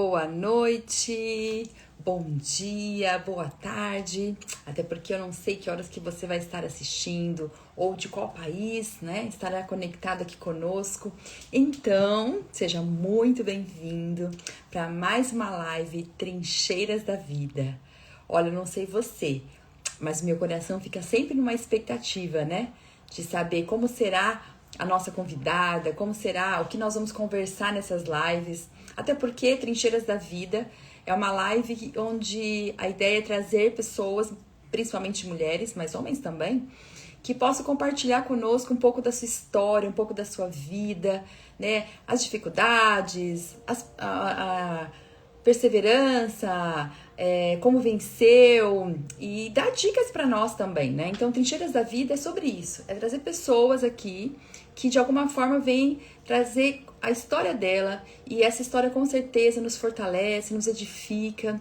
boa noite, bom dia, boa tarde, até porque eu não sei que horas que você vai estar assistindo ou de qual país, né, estará conectado aqui conosco. Então, seja muito bem-vindo para mais uma live Trincheiras da Vida. Olha, eu não sei você, mas meu coração fica sempre numa expectativa, né, de saber como será a nossa convidada, como será, o que nós vamos conversar nessas lives. Até porque Trincheiras da Vida é uma live onde a ideia é trazer pessoas, principalmente mulheres, mas homens também, que possam compartilhar conosco um pouco da sua história, um pouco da sua vida, né? As dificuldades, a perseverança, como venceu e dar dicas para nós também, né? Então, Trincheiras da Vida é sobre isso, é trazer pessoas aqui que de alguma forma vêm trazer a história dela, e essa história com certeza nos fortalece, nos edifica,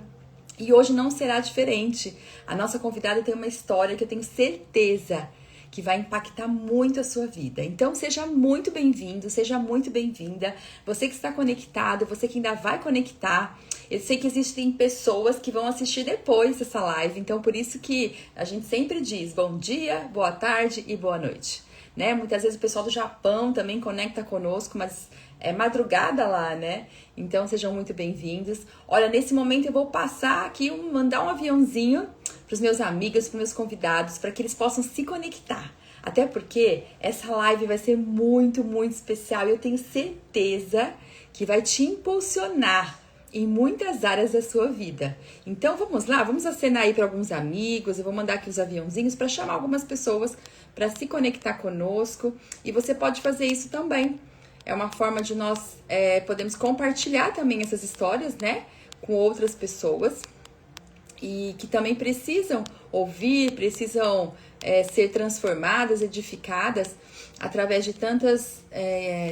e hoje não será diferente. A nossa convidada tem uma história que eu tenho certeza que vai impactar muito a sua vida. Então seja muito bem-vindo, seja muito bem-vinda, você que está conectado, você que ainda vai conectar. Eu sei que existem pessoas que vão assistir depois dessa live, então por isso que a gente sempre diz bom dia, boa tarde e boa noite, né? Muitas vezes o pessoal do Japão também conecta conosco, mas é madrugada lá, né? Então sejam muito bem-vindos. Olha, nesse momento eu vou passar aqui, mandar um aviãozinho para os meus amigos, para os meus convidados, para que eles possam se conectar. Até porque essa live vai ser muito, muito especial e eu tenho certeza que vai te impulsionar em muitas áreas da sua vida. Então vamos lá, vamos acenar aí para alguns amigos, eu vou mandar aqui os aviãozinhos para chamar algumas pessoas para se conectar conosco, e você pode fazer isso também. É uma forma de nós podermos compartilhar também essas histórias, né, com outras pessoas e que também precisam ouvir, precisam ser transformadas, edificadas através de tantas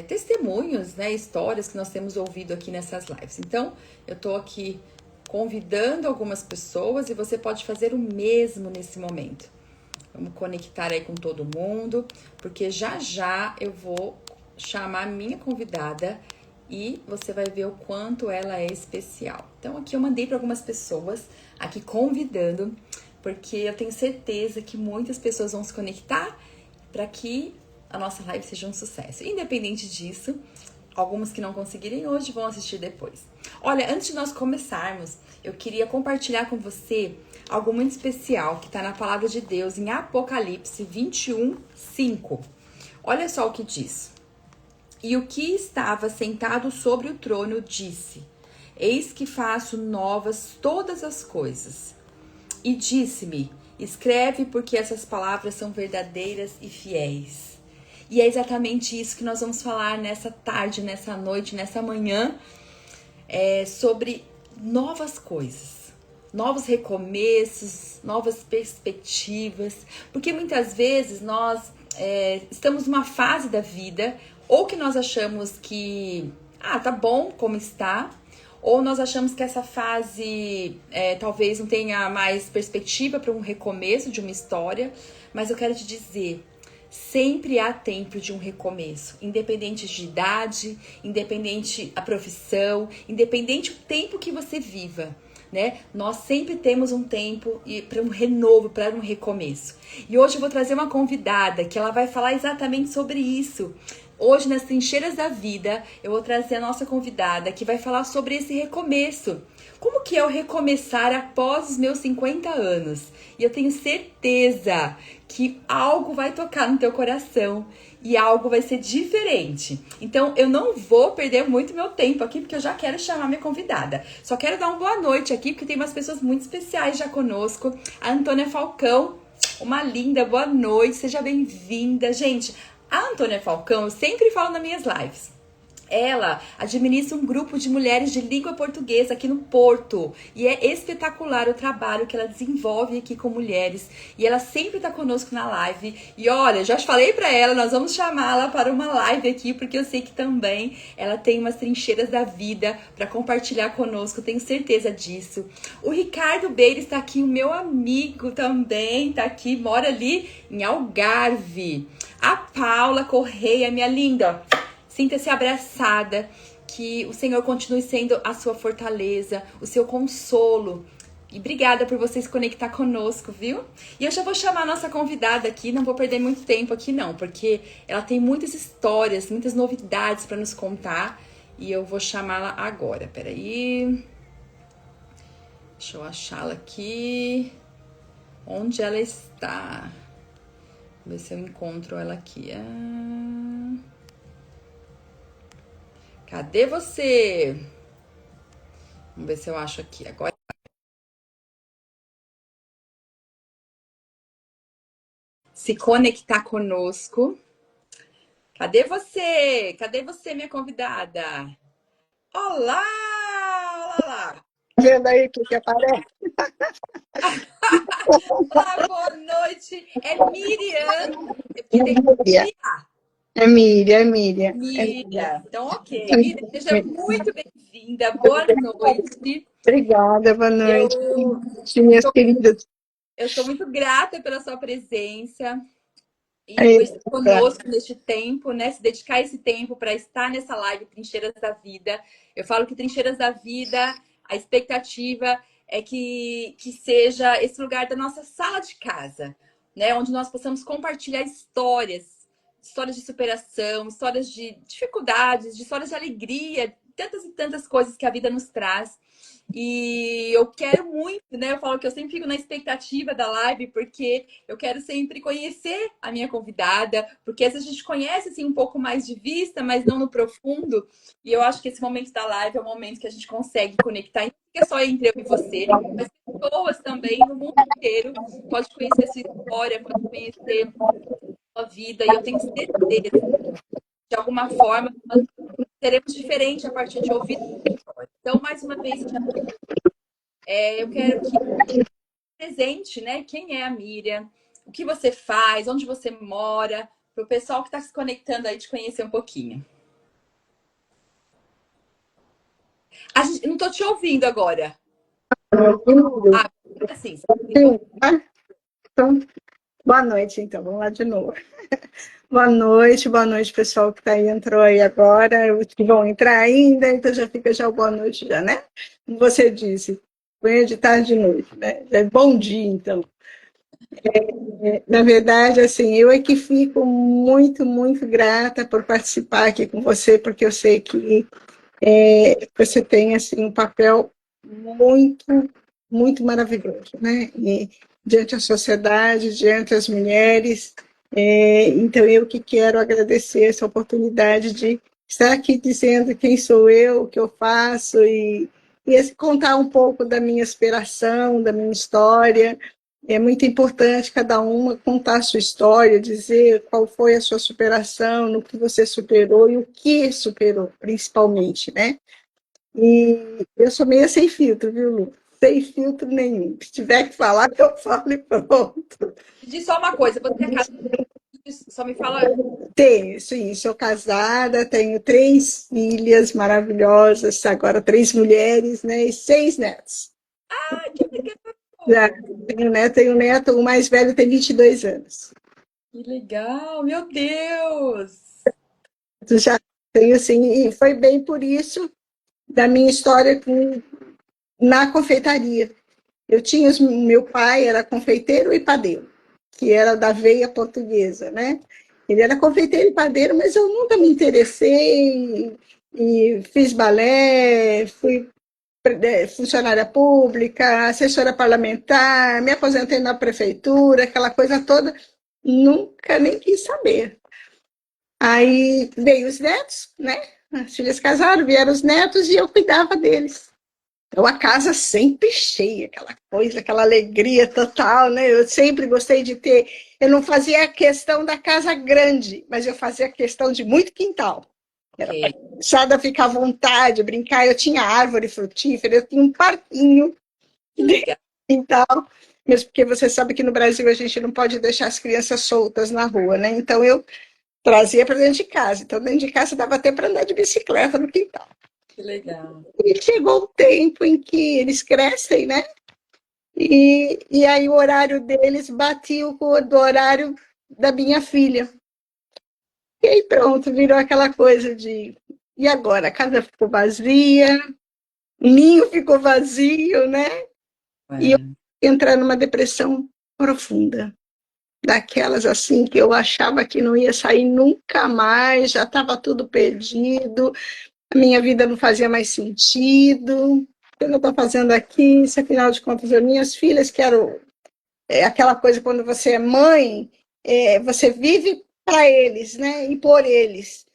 testemunhos, né, histórias que nós temos ouvido aqui nessas lives. Então, eu tô aqui convidando algumas pessoas e você pode fazer o mesmo nesse momento. Vamos conectar aí com todo mundo, porque já já eu vou chamar a minha convidada e você vai ver o quanto ela é especial. Então aqui eu mandei para algumas pessoas, aqui convidando, porque eu tenho certeza que muitas pessoas vão se conectar para que a nossa live seja um sucesso. Independente disso, algumas que não conseguirem hoje vão assistir depois. Olha, antes de nós começarmos, eu queria compartilhar com você algo muito especial que está na Palavra de Deus em Apocalipse 21:5. Olha só o que diz. E o que estava sentado sobre o trono disse: Eis que faço novas todas as coisas. E disse-me: Escreve, porque essas palavras são verdadeiras e fiéis. E é exatamente isso que nós vamos falar nessa tarde, nessa noite, nessa manhã, sobre novas coisas, novos recomeços, novas perspectivas, porque muitas vezes nós estamos numa fase da vida, ou que nós achamos que, tá bom como está, ou nós achamos que essa fase talvez não tenha mais perspectiva para um recomeço de uma história, mas eu quero te dizer, sempre há tempo de um recomeço, independente de idade, independente a profissão, independente o tempo que você viva, né? Nós sempre temos um tempo para um renovo, para um recomeço. E hoje eu vou trazer uma convidada que ela vai falar exatamente sobre isso. Hoje, nas Trincheiras da Vida, eu vou trazer a nossa convidada que vai falar sobre esse recomeço. Como que é o recomeçar após os meus 50 anos? E eu tenho certeza que algo vai tocar no teu coração e algo vai ser diferente. Então, eu não vou perder muito meu tempo aqui, porque eu já quero chamar minha convidada. Só quero dar uma boa noite aqui, porque tem umas pessoas muito especiais já conosco. A Antônia Falcão, uma linda, boa noite, seja bem-vinda. Gente, a Antônia Falcão, eu sempre falo nas minhas lives, ela administra um grupo de mulheres de língua portuguesa aqui no Porto. E é espetacular o trabalho que ela desenvolve aqui com mulheres. E ela sempre tá conosco na live. E olha, já falei pra ela, nós vamos chamá-la para uma live aqui, porque eu sei que também ela tem umas trincheiras da vida para compartilhar conosco, tenho certeza disso. O Ricardo Beira está aqui, o meu amigo também tá aqui, mora ali em Algarve. A Paula Correia, minha linda, sinta-se abraçada, que o Senhor continue sendo a sua fortaleza, o seu consolo. E obrigada por você se conectar conosco, viu? E eu já vou chamar a nossa convidada aqui, não vou perder muito tempo aqui não, porque ela tem muitas histórias, muitas novidades para nos contar. E eu vou chamá-la agora, peraí. Deixa eu achá-la aqui. Onde ela está? Vou ver se eu encontro ela aqui. Cadê você? Vamos ver se eu acho aqui agora. Se conectar conosco. Cadê você? Cadê você, minha convidada? Olá! Olá lá! Vendo aí o que que aparece? Olá, boa noite! É Miriam. É Porque tem Miriam, Miriam. é Miriam, é Miriam. É Miriam. Miriam. Então, ok. Miriam, seja muito bem-vinda. Boa noite. Obrigada, boa noite. Boa Eu noite, minhas queridas. Eu sou muito grata pela sua presença e por estar Eita, conosco neste tempo, né? Se dedicar esse tempo para estar nessa live Trincheiras da Vida. Eu falo que Trincheiras da Vida, a expectativa é que seja esse lugar da nossa sala de casa, né? Onde nós possamos compartilhar histórias, histórias de superação, histórias de dificuldades, de histórias de alegria, tantas e tantas coisas que a vida nos traz. E eu quero muito, né? Eu falo que eu sempre fico na expectativa da live, porque eu quero sempre conhecer a minha convidada, porque às vezes a gente conhece assim um pouco mais de vista, mas não no profundo. E eu acho que esse momento da live é o momento que a gente consegue conectar, e não é só entre eu e você, mas pessoas também no mundo inteiro pode conhecer a sua história, pode conhecer a sua vida, e eu tenho certeza, de alguma forma, nós seremos diferentes a partir de ouvir a sua história. Então, mais uma vez, eu quero que presente, né? Quem é a Miriam? O que você faz? Onde você mora? Para o pessoal que está se conectando aí te conhecer um pouquinho. Não estou te ouvindo agora. Ah, assim, sim, tá? Então, boa noite, então, vamos lá de novo. Boa noite, pessoal que tá aí, entrou aí agora, os que vão entrar ainda, então já fica já o boa noite já, né? Como você disse, manhã de tarde de noite, né? Já é bom dia, então. Na verdade, assim, eu é que fico muito, muito grata por participar aqui com você, porque eu sei que você tem assim um papel muito, muito maravilhoso, né? E, diante da sociedade, diante das mulheres. Então, eu que quero agradecer essa oportunidade de estar aqui dizendo quem sou eu, o que eu faço e contar um pouco da minha inspiração, da minha história. É muito importante cada uma contar a sua história, dizer qual foi a sua superação, no que você superou e o que superou, principalmente, né? E eu sou meio sem filtro, viu, Lu? Sem filtro nenhum. Se tiver que falar, eu falo e pronto. me diz só uma coisa, você é casada? Só me fala. Tenho, sim, sou casada, tenho 3 filhas maravilhosas, agora 3 mulheres, né? E 6 netos. Ah, que Já legal! tenho um neto, o mais velho tem 22 anos. Que legal, meu Deus! Já tenho, assim, e foi bem por isso da minha história na confeitaria. Meu pai era confeiteiro e padeiro, que era da veia portuguesa, né? Ele era confeiteiro e padeiro, mas eu nunca me interessei e fiz balé, fui funcionária pública, assessora parlamentar, me aposentei na prefeitura, aquela coisa toda, nunca nem quis saber. Aí veio os netos, né? As filhas casaram, vieram os netos e eu cuidava deles. Então a casa sempre cheia, aquela coisa, aquela alegria total, né? Eu sempre gostei de ter. Eu não fazia a questão da casa grande, mas eu fazia a questão de muito quintal. Era para Ok, a criançada ficar à vontade, brincar. Eu tinha árvore frutífera, eu tinha um parquinho que de legal. quintal, mesmo porque você sabe que no Brasil a gente não pode deixar as crianças soltas na rua, né? Então eu trazia para dentro de casa. Então dentro de casa dava até para andar de bicicleta no quintal. Que legal. E chegou o tempo em que eles crescem, né? E aí o horário deles batia com o do horário da minha filha. E aí pronto, virou aquela coisa de E agora? A casa ficou vazia, o ninho ficou vazio, né? E eu É, entrar numa depressão profunda. Daquelas assim que eu achava que não ia sair nunca mais, já estava tudo perdido, a minha vida não fazia mais sentido. O que eu estou fazendo aqui? Se afinal de contas, as minhas filhas, que eram aquela coisa quando você é mãe, você vive para eles, né? E por eles.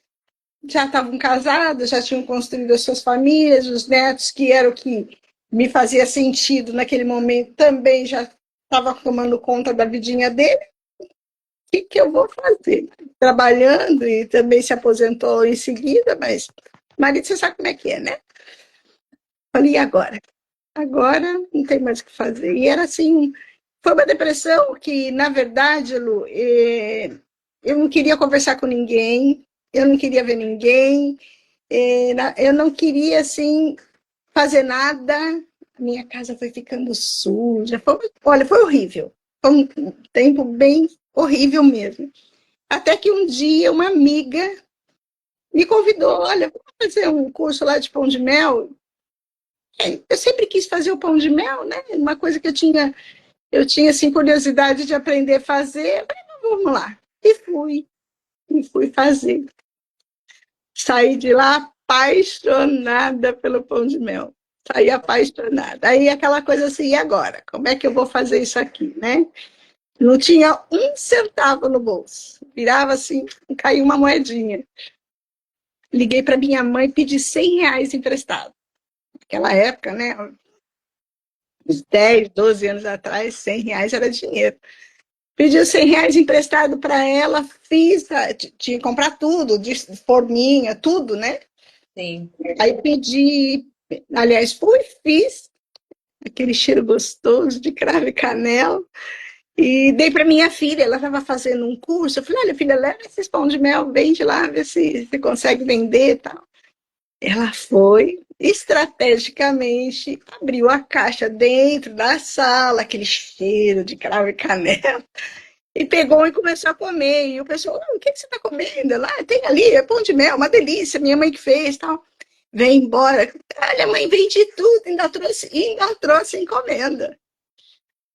Já estavam casados, já tinham construído as suas famílias, os netos, que era o que me fazia sentido naquele momento, também já estava tomando conta da vidinha dele. Que eu vou fazer? Trabalhando e também se aposentou em seguida, mas marido, você sabe como é que é, né? Falei, e agora? Agora não tem mais o que fazer. E era assim, foi uma depressão que, na verdade, Lu, eu não queria conversar com ninguém, eu não queria ver ninguém, eu não queria, assim, fazer nada. Minha casa foi ficando suja. Olha, foi horrível. Foi um tempo bem horrível mesmo. Até que um dia uma amiga me convidou, olha, vamos fazer um curso lá de pão de mel. Eu sempre quis fazer o pão de mel, né? Uma coisa que eu tinha assim, curiosidade de aprender a fazer. Eu falei, vamos lá. E fui fazer. Saí de lá apaixonada pelo pão de mel. Saí apaixonada. Aí aquela coisa assim, e agora? Como é que eu vou fazer isso aqui, né? Não tinha um centavo no bolso. Virava assim, caiu uma moedinha. Liguei para minha mãe e pedi R$ 100 emprestado. Naquela época, né? Uns 10, 12 anos atrás, R$ 100 era dinheiro. Pedi os R$ 100 emprestado para ela, fiz, tinha que comprar tudo, de forminha, tudo, né? sim, Aí pedi, aliás, fiz aquele cheiro gostoso de cravo e canela e dei para minha filha. Ela estava fazendo um curso. Eu falei: olha, filha, leva esses pão de mel, vende lá, vê se você consegue vender e tal. Ela foi estrategicamente, abriu a caixa dentro da sala, aquele cheiro de cravo e canela, e pegou e começou a comer. E o pessoal, o que você está comendo? Lá tem ali, é pão de mel, uma delícia, minha mãe que fez, tal. Vem embora. Olha, mãe, vendi tudo, ainda trouxe encomenda.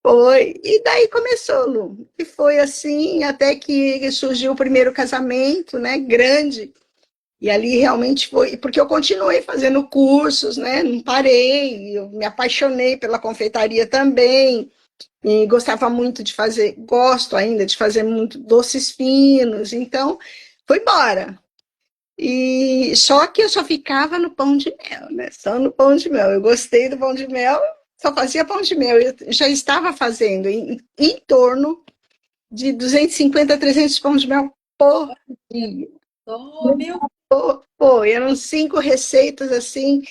Foi. E daí começou, Lu. E foi assim, até que surgiu o primeiro casamento, né, grande. E ali realmente foi, porque eu continuei fazendo cursos, né? Não parei, eu me apaixonei pela confeitaria também, e gostava muito de fazer, gosto ainda de fazer muito doces finos, então foi embora. E só que eu só ficava no pão de mel, né? Só no pão de mel. Eu gostei do pão de mel, só fazia pão de mel. Eu já estava fazendo em torno de 250 a 300 pão de mel por dia. oh, meu, Pô, eram 5 receitas assim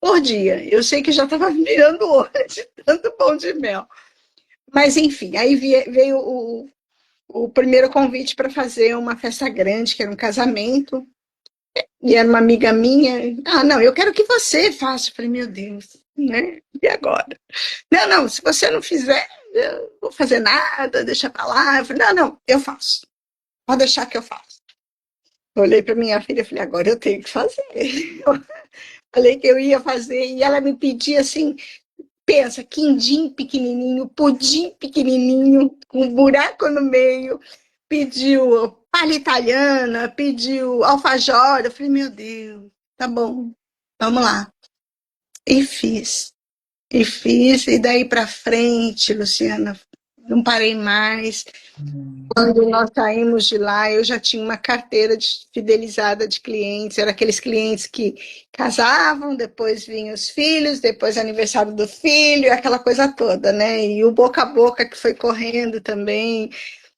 por dia. Eu sei que já estava virando hora de tanto pão de mel. Mas, enfim, aí veio o primeiro convite para fazer uma festa grande, que era um casamento, e era uma amiga minha. Ah, não, eu quero que você faça. Eu falei, meu Deus, né? E agora? Não, não, se você não fizer, eu não vou fazer nada, deixa para lá. Eu falei, não, não, eu faço. Pode deixar que eu faço. Eu olhei para minha filha e falei, agora eu tenho que fazer. Falei que eu ia fazer e ela me pedia assim, pensa, quindim pequenininho, pudim pequenininho, com um buraco no meio, pediu palha italiana, pediu alfajor. Eu falei, meu Deus, tá bom, vamos lá. E fiz, e daí para frente, Luciana, não parei mais. Quando nós saímos de lá, eu já tinha uma carteira fidelizada de clientes. Eram aqueles clientes que casavam, depois vinham os filhos, depois aniversário do filho, aquela coisa toda, né? E o boca a boca que foi correndo também.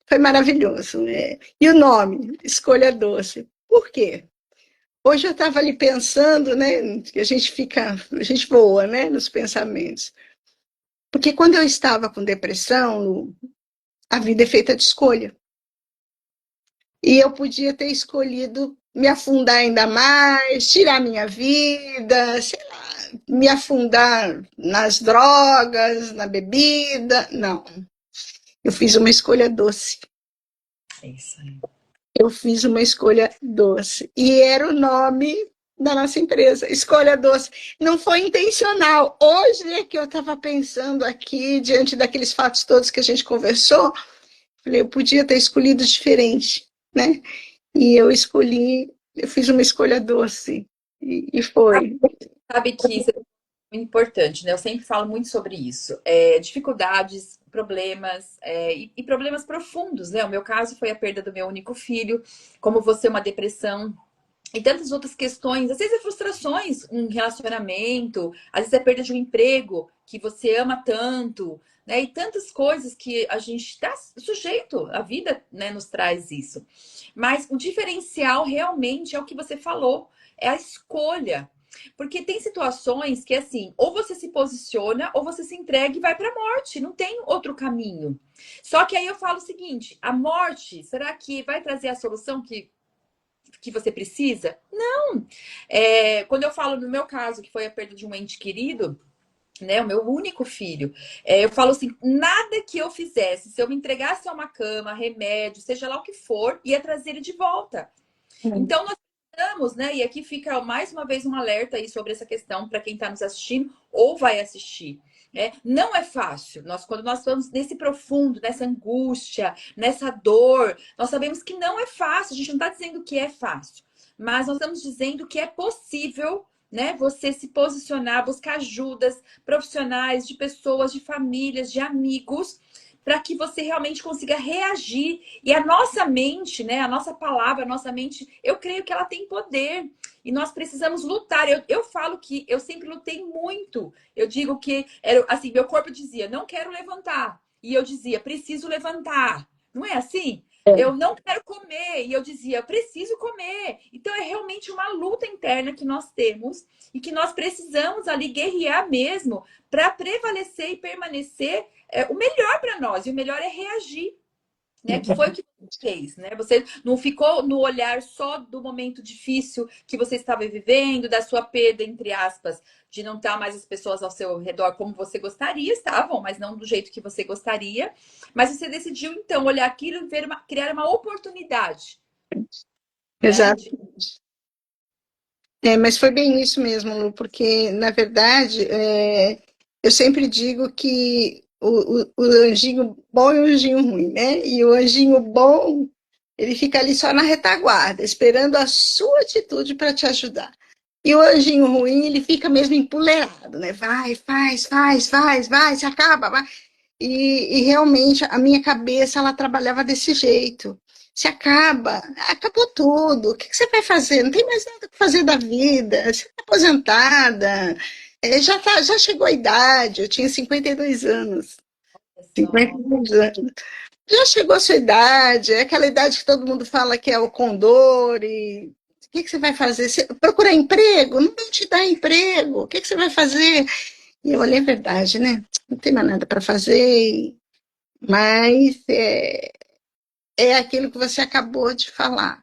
Foi maravilhoso, né? E o nome, Escolha Doce. Por quê? Hoje eu estava ali pensando, né? Que a gente voa, né? Nos pensamentos. Porque quando eu estava com depressão, a vida é feita de escolha. E eu podia ter escolhido me afundar ainda mais, tirar minha vida, sei lá, me afundar nas drogas, na bebida. Não, eu fiz uma escolha doce. é isso aí. Eu fiz uma escolha doce. E era o nome da nossa empresa, escolha doce. Não foi intencional. Hoje é que eu estava pensando aqui, diante daqueles fatos todos que a gente conversou, falei, eu podia ter escolhido diferente, né? E eu escolhi, eu fiz uma escolha doce. E foi. Sabe que isso é muito importante, né? Eu sempre falo muito sobre isso. Dificuldades, problemas, e problemas profundos, né? O meu caso foi a perda do meu único filho, como você, uma depressão. E tantas outras questões, às vezes é frustrações em relacionamento, às vezes é perda de um emprego que você ama tanto, né? E tantas coisas que a gente está sujeito, a vida, né, nos traz isso. Mas o diferencial realmente é o que você falou, é a escolha. Porque tem situações que, assim, ou você se posiciona, ou você se entrega e vai para a morte. Não tem outro caminho. Só que aí eu falo o seguinte: a morte, será que vai trazer a solução que você precisa? Não. Quando eu falo no meu caso, que foi a perda de um ente querido, né, o meu único filho, eu falo assim: nada que eu fizesse, se eu me entregasse a uma cama, remédio, seja lá o que for, ia trazer ele de volta. Então, nós precisamos, né? E aqui fica mais uma vez um alerta aí sobre essa questão para quem está nos assistindo ou vai assistir. Não é fácil. Quando nós estamos nesse profundo, nessa angústia, nessa dor, nós sabemos que não é fácil. A gente não está dizendo que é fácil, mas nós estamos dizendo que é possível, né? Você se posicionar, buscar ajudas profissionais, de pessoas, de famílias, de amigos, para que você realmente consiga reagir. E a nossa mente, né, a nossa palavra, a nossa mente, eu creio que ela tem poder. E nós precisamos lutar. Eu falo que eu sempre lutei muito. Eu digo que era assim, meu corpo dizia, não quero levantar. E eu dizia, preciso levantar. Não é assim? Eu não quero comer. E eu dizia, preciso comer. Então é realmente uma luta interna que nós temos e que nós precisamos ali guerrear mesmo para prevalecer e permanecer o melhor para nós. E o melhor é reagir, né? Que foi o que você fez, né? Você não ficou no olhar só do momento difícil que você estava vivendo, da sua perda, entre aspas, de não estar mais as pessoas ao seu redor como você gostaria, estavam, mas não do jeito que você gostaria. Mas você decidiu, então, olhar aquilo e criar uma oportunidade, né? Exato. Mas foi bem isso mesmo, Lu, porque, na verdade, eu sempre digo que o anjinho bom e o anjinho ruim, né? E o anjinho bom, ele fica ali só na retaguarda, esperando a sua atitude para te ajudar. E o anjinho ruim, ele fica mesmo empoleirado, né? Vai, faz, faz, faz, vai, se acaba, vai. E realmente a minha cabeça ela trabalhava desse jeito. Se acaba, acabou tudo. O que você vai fazer? Não tem mais nada para fazer da vida. Você está aposentada. Já chegou a idade. Eu tinha 52 anos. Só. 52 anos. Já chegou a sua idade. É aquela idade que todo mundo fala que é o condor. E o que você vai fazer? Procurar emprego? Não vão te dar emprego. O que você vai fazer? E eu olhei a verdade, né? Não tem mais nada para fazer. Mas é aquilo que você acabou de falar.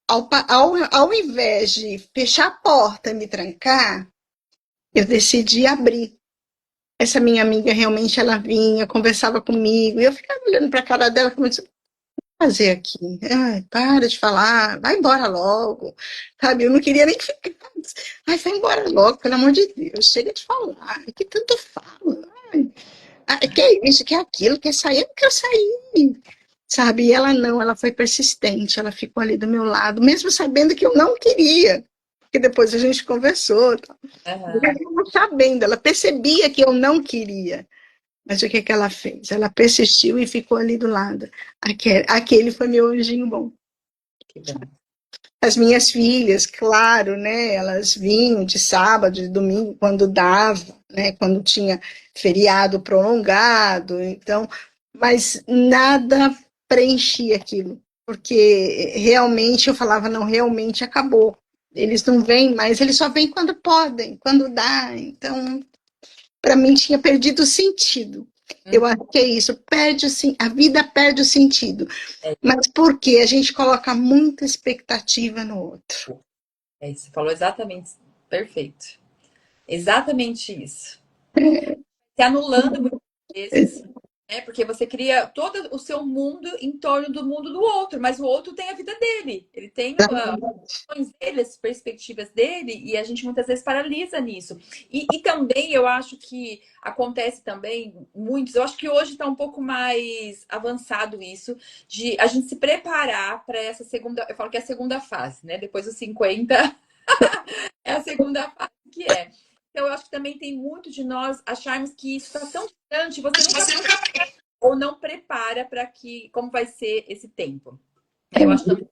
Ao invés de fechar a porta e me trancar, eu decidi abrir. Essa minha amiga realmente ela vinha, conversava comigo, e eu ficava olhando para a cara dela como disse, fazer aqui? Ai, para de falar, vai embora logo. Sabe, eu não queria nem ficar. Ai, vai embora logo, pelo amor de Deus, chega de falar, que tanto fala. Que é isso, que é aquilo, quer sair, eu não quero sair. Sabe? E ela não, ela foi persistente, ela ficou ali do meu lado, mesmo sabendo que eu não queria, porque depois a gente conversou, tá? Aham. Ela sabendo, ela percebia que eu não queria, mas o que que ela fez? Ela persistiu e ficou ali do lado. Aquele foi meu anjinho bom. Que bom. As minhas filhas, claro, né? Elas vinham de sábado, de domingo, quando dava, né? Quando tinha feriado prolongado, então, mas nada preenchia aquilo, porque realmente eu falava, não, realmente acabou. Eles não vêm mais, eles só vêm quando podem, quando dá. Então, para mim tinha perdido o sentido. Eu acho que é isso, a vida perde o sentido. É, Mas por quê? A gente coloca muita expectativa no outro. é isso. Você falou exatamente, perfeito. Exatamente isso. Se anulando muitas vezes, É, porque você cria todo o seu mundo em torno do mundo do outro, mas o outro tem a vida dele. Ele tem as dele, as perspectivas dele, e a gente muitas vezes paralisa nisso. E também eu acho que acontece também muitos, eu acho que hoje está um pouco mais avançado isso, de a gente se preparar para essa segunda, eu falo que é a segunda fase, né? Depois dos 50 é a segunda fase que é. Então, eu acho que também tem muito de nós acharmos que isso está tão distante, você nunca ou não prepara para que como vai ser esse tempo. Né? Eu acho também.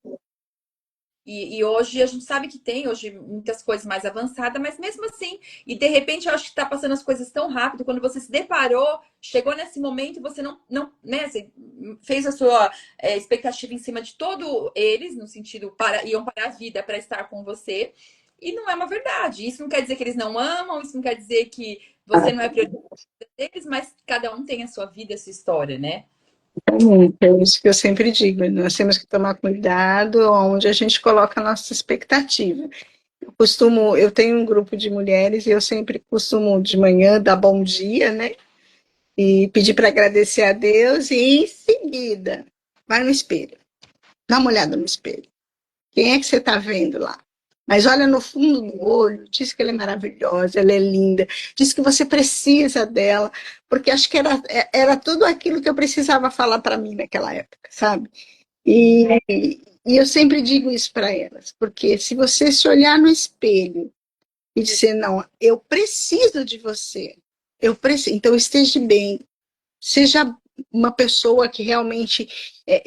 E hoje a gente sabe que tem hoje muitas coisas mais avançadas, mas mesmo assim, e de repente eu acho que está passando as coisas tão rápido, quando você se deparou, chegou nesse momento e você não né, você fez a sua expectativa em cima de todos eles, no sentido iam para a vida para estar com você, e não é uma verdade. Isso não quer dizer que eles não amam, isso não quer dizer que você não é prioridade deles, mas cada um tem a sua vida, a sua história, né? É isso que eu sempre digo, nós temos que tomar cuidado onde a gente coloca a nossa expectativa. Eu tenho um grupo de mulheres e eu sempre costumo de manhã dar bom dia, né? E pedir para agradecer a Deus e em seguida vai no espelho, dá uma olhada no espelho. Quem é que você está vendo lá? Mas olha no fundo do olho, diz que ela é maravilhosa, ela é linda, diz que você precisa dela, porque acho que era tudo aquilo que eu precisava falar para mim naquela época, sabe? E eu sempre digo isso para elas, porque se você se olhar no espelho e dizer, não, eu preciso de você, eu preciso, então esteja bem, seja uma pessoa que realmente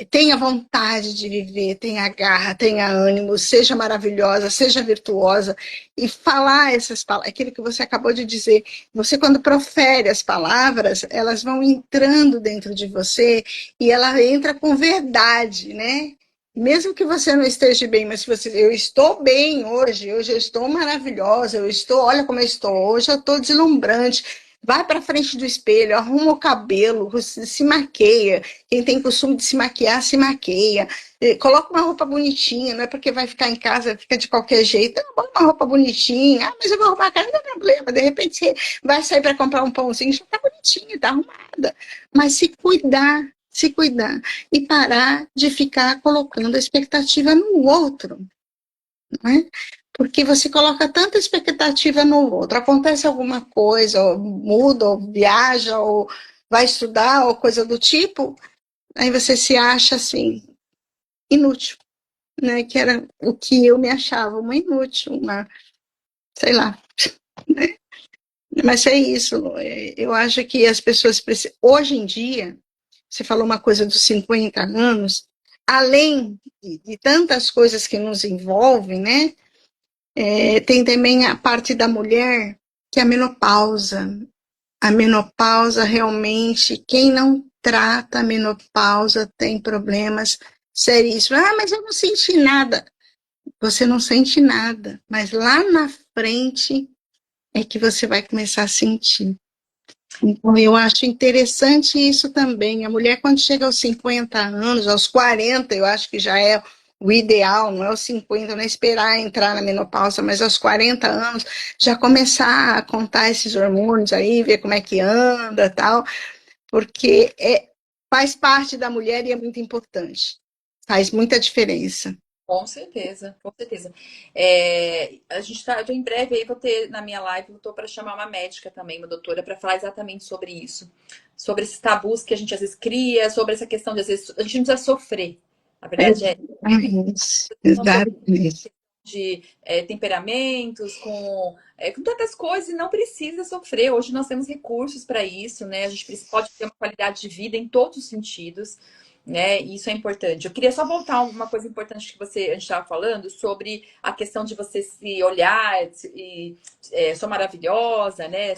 tenha vontade de viver, tenha garra, tenha ânimo, seja maravilhosa, seja virtuosa, e falar essas palavras, aquilo que você acabou de dizer, você quando profere as palavras, elas vão entrando dentro de você e ela entra com verdade, né? Mesmo que você não esteja bem, mas se você, eu estou bem hoje eu estou maravilhosa, eu estou, olha como eu estou, hoje eu estou deslumbrante. Vai para frente do espelho, arruma o cabelo, se maqueia. Quem tem costume de se maquiar, se maqueia. Coloca uma roupa bonitinha, não é porque vai ficar em casa, fica de qualquer jeito. Bota uma roupa bonitinha. Ah, mas eu vou arrumar a cara, não tem problema. De repente você vai sair para comprar um pãozinho, já está bonitinha, está arrumada. Mas se cuidar e parar de ficar colocando a expectativa no outro, não é? Porque você coloca tanta expectativa no outro, acontece alguma coisa, ou muda, ou viaja, ou vai estudar, ou coisa do tipo, aí você se acha assim, inútil, né? Que era o que eu me achava, uma inútil, uma, sei lá, né? Mas é isso, eu acho que as pessoas precisam, hoje em dia, você falou uma coisa dos 50 anos, além de tantas coisas que nos envolvem, né? Tem também a parte da mulher, que é a menopausa. A menopausa realmente, quem não trata a menopausa tem problemas seríssimos. Ah, mas eu não senti nada. Você não sente nada, mas lá na frente é que você vai começar a sentir. Então, eu acho interessante isso também. A mulher, quando chega aos 50 anos, aos 40, eu acho que já é o ideal, não é aos 50, não é esperar entrar na menopausa, mas aos 40 anos, já começar a contar esses hormônios aí, ver como é que anda tal, porque faz parte da mulher e é muito importante. Faz muita diferença. Com certeza, com certeza. A gente tá, eu em breve aí vou ter na minha live, eu tô para chamar uma médica também, uma doutora, para falar exatamente sobre isso, sobre esses tabus que a gente às vezes cria, sobre essa questão de às vezes a gente não precisa sofrer. A verdade é Exatamente, não sofrer exatamente. de temperamentos, com tantas coisas e não precisa sofrer. Hoje nós temos recursos para isso, né? A gente pode ter uma qualidade de vida em todos os sentidos, né? E isso é importante. Eu queria só voltar uma coisa importante que a gente estava falando sobre a questão de você se olhar e sou maravilhosa, né?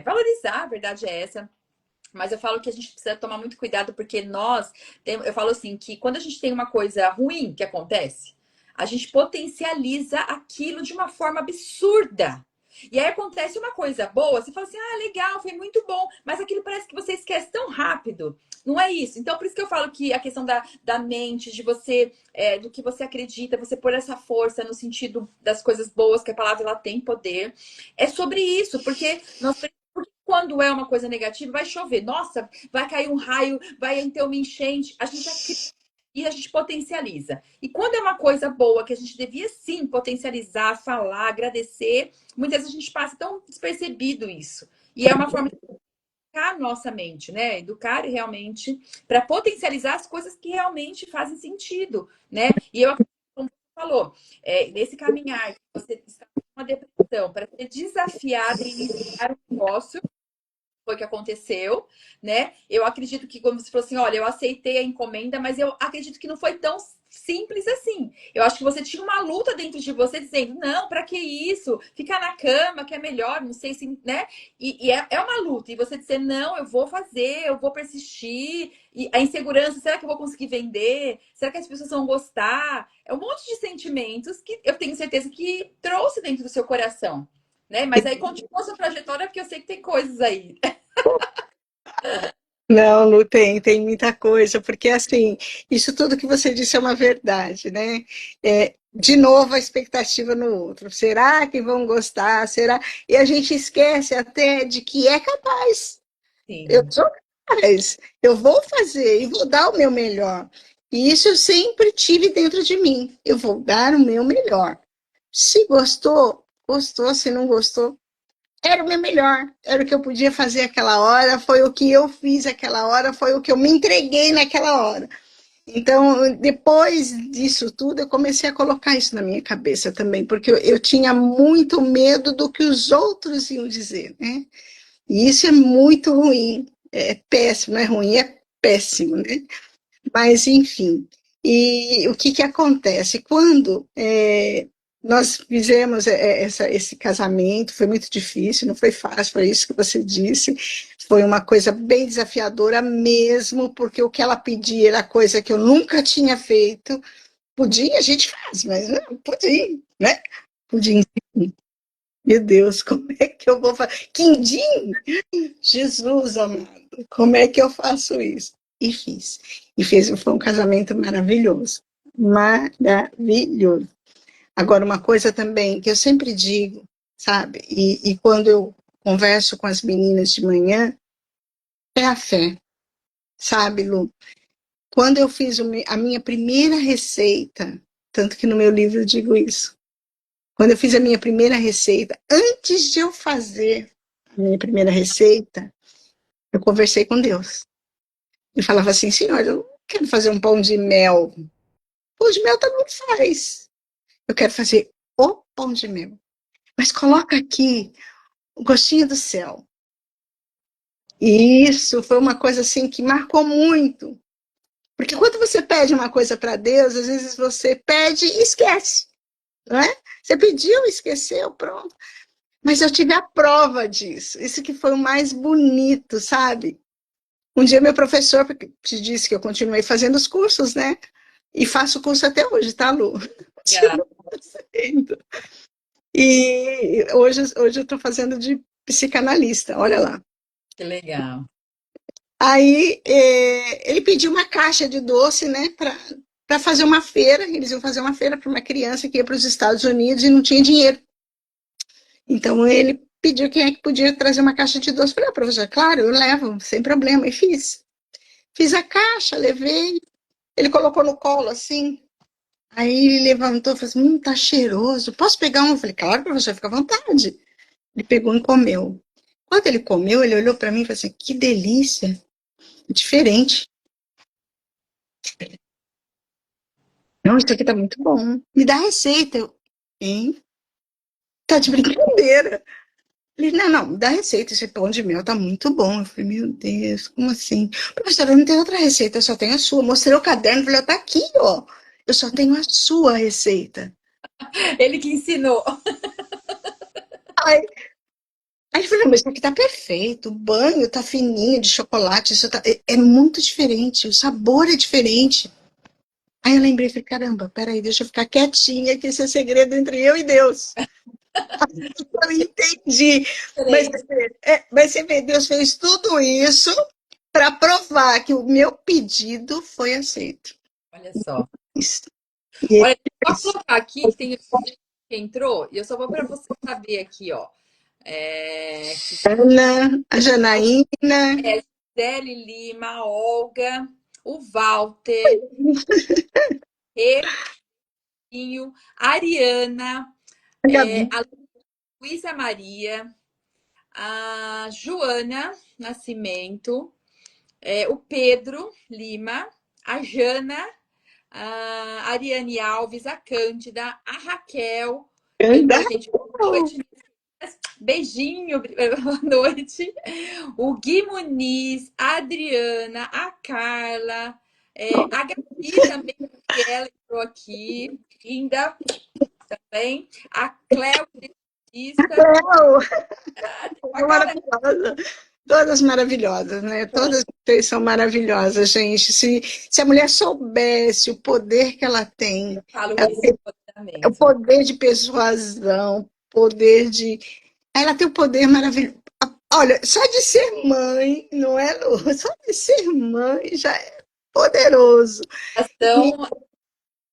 Valorizar, a verdade é essa. Mas eu falo que a gente precisa tomar muito cuidado porque eu falo assim, que quando a gente tem uma coisa ruim que acontece, a gente potencializa aquilo de uma forma absurda. E aí acontece uma coisa boa, você fala assim, ah, legal, foi muito bom, mas aquilo parece que você esquece tão rápido. Não é isso. Então, por isso que eu falo que a questão da mente, de você, do que você acredita, você pôr essa força no sentido das coisas boas, que a palavra ela tem poder, é sobre isso, porque nós quando é uma coisa negativa, vai chover. Nossa, vai cair um raio, vai ter uma enchente. A gente acredita e a gente potencializa. E quando é uma coisa boa, que a gente devia sim potencializar, falar, agradecer, muitas vezes a gente passa tão despercebido isso. E é uma forma de educar a nossa mente, né? Educar realmente para potencializar as coisas que realmente fazem sentido, né? E eu, como você falou, nesse caminhar, que você está com uma depressão, para ser desafiada e iniciar um negócio, foi o que aconteceu, né? Eu acredito que, como você falou assim, olha, eu aceitei a encomenda, mas eu acredito que não foi tão simples assim. Eu acho que você tinha uma luta dentro de você dizendo, não, para que isso? Ficar na cama que é melhor, não sei se, né? E é uma luta. E você dizer, não, eu vou fazer, eu vou persistir. E a insegurança, será que eu vou conseguir vender? Será que as pessoas vão gostar? É um monte de sentimentos que eu tenho certeza que trouxe dentro do seu coração. Né? Mas aí continua a sua trajetória, porque eu sei que tem coisas aí. Não, Lu, tem muita coisa, porque assim, isso tudo que você disse é uma verdade, né? De novo, a expectativa no outro. Será que vão gostar? Será? E a gente esquece até de que é capaz. Eu Sim. sou capaz, eu vou fazer e vou dar o meu melhor. E isso eu sempre tive dentro de mim. Eu vou dar o meu melhor. Se gostou, gostou. Se não gostou, era o meu melhor, era o que eu podia fazer aquela hora, foi o que eu fiz aquela hora, foi o que eu me entreguei naquela hora. Então, depois disso tudo, eu comecei a colocar isso na minha cabeça também, porque eu tinha muito medo do que os outros iam dizer, né? E isso é muito ruim, é péssimo, não é ruim, é péssimo, né? Mas, enfim. E o que, que acontece? Quando nós fizemos esse casamento, foi muito difícil, não foi fácil, foi isso que você disse. Foi uma coisa bem desafiadora mesmo, porque o que ela pedia era coisa que eu nunca tinha feito. Pudim a gente faz, mas não, pudim, né? Pudim. Meu Deus, como é que eu vou fazer? Quindim? Jesus amado, como é que eu faço isso? E fiz. E fez, foi um casamento maravilhoso. Maravilhoso. Agora, uma coisa também que eu sempre digo, sabe? E quando eu converso com as meninas de manhã, é a fé, sabe, Lu? Quando eu fiz a minha primeira receita, tanto que no meu livro eu digo isso, quando eu fiz a minha primeira receita, antes de eu fazer a minha primeira receita, eu conversei com Deus. E falava assim, senhor, eu não quero fazer um pão de mel. Pão de mel todo mundo faz. Eu quero fazer o pão de mel. Mas coloca aqui o gostinho do céu. E isso foi uma coisa assim que marcou muito. Porque quando você pede uma coisa para Deus, às vezes você pede e esquece. Não é? Você pediu, esqueceu, pronto. Mas eu tive a prova disso. Isso que foi o mais bonito, sabe? Um dia meu professor te disse que eu continuei fazendo os cursos, né? E faço curso até hoje, tá, Lu? Legal, Continuo fazendo. E hoje eu estou fazendo de psicanalista, olha lá. que legal. Aí ele pediu uma caixa de doce, né, para fazer uma feira. Eles iam fazer uma feira para uma criança que ia para os Estados Unidos e não tinha dinheiro. Então ele pediu quem é que podia trazer uma caixa de doce. Falei, professor, claro, eu levo, sem problema. E fiz. Fiz a caixa, levei. Ele colocou no colo assim. Aí ele levantou e falou assim: tá cheiroso. Posso pegar um? Eu falei, claro, professor, fica à vontade. Ele pegou e comeu. Quando ele comeu, ele olhou para mim e falou assim: que delícia, diferente. Não, isso aqui tá muito bom. Me dá a receita. Eu, hein? Tá de brincadeira. Ele, não, me dá a receita. Esse pão de mel tá muito bom. Eu falei, meu Deus, como assim? Professora, eu não tenho outra receita, eu só tenho a sua. Mostrei o caderno, falei, tá aqui, ó. Eu só tenho a sua receita. Ele que ensinou. Aí, aí ele falou, mas isso aqui tá perfeito. O banho tá fininho de chocolate. Isso tá, é muito diferente. O sabor é diferente. Aí eu lembrei, falei, caramba, peraí, deixa eu ficar quietinha, que esse é segredo entre eu e Deus. Eu entendi. Mas, Diferente. mas você vê, Deus fez tudo isso para provar que o meu pedido foi aceito. Olha só. Isso. E ele Olha, posso fez. colocar aqui que tem que entrou, e eu só vou para você saber aqui, ó. Que Ana, a Janaína, é Gisele Lima, a Olga, o Walter, Reginho, a Ariana, a Gabi, a Luísa Maria, a Joana Nascimento, o Pedro Lima, a Jana, a Ariane Alves, a Cândida, a Raquel, Anda. mandou gente. Boa noite, beijinho, boa noite. O Gui Muniz, a Adriana, a Carla, a Gabi também, que ela entrou aqui, linda também. A Cléo, Batista, Raquel, a é galera. maravilhosa. Todas maravilhosas, né? Todas vocês são maravilhosas, gente. Se a mulher soubesse o poder que ela tem, Eu falo ela isso tem o mesmo. poder de persuasão, poder de. Ela tem o poder maravilhoso. Olha, só de ser mãe, não é, Lu? Só de ser mãe já é poderoso. E, Então,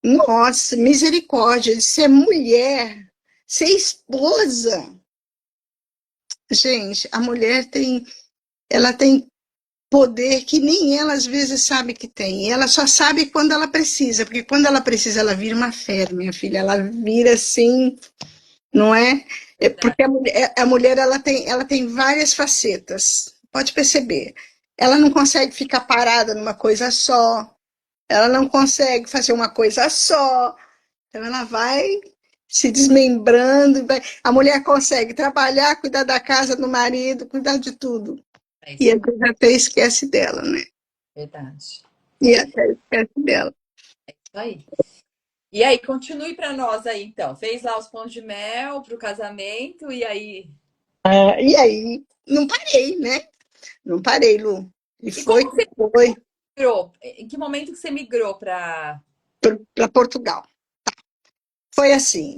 nossa, misericórdia, de ser mulher, ser esposa. Gente, a mulher tem, ela tem poder que nem ela às vezes sabe que tem. E ela só sabe quando ela precisa, porque quando ela precisa, ela vira uma fera, minha filha. Ela vira assim, não é? É verdade. porque a mulher ela tem várias facetas. Pode perceber. Ela não consegue ficar parada numa coisa só. Ela não consegue fazer uma coisa só. Então ela vai se desmembrando. A mulher consegue trabalhar, cuidar da casa, do marido, cuidar de tudo. É E isso às mesmo, vezes até esquece dela, né? verdade. E até esquece dela. Isso aí. E aí, continue para nós aí, então. Fez lá os pães de mel para o casamento, e aí? E aí, não parei, né? Não parei, Lu. E E foi como que você foi migrou? Em que momento que você migrou para. para Portugal. Foi assim,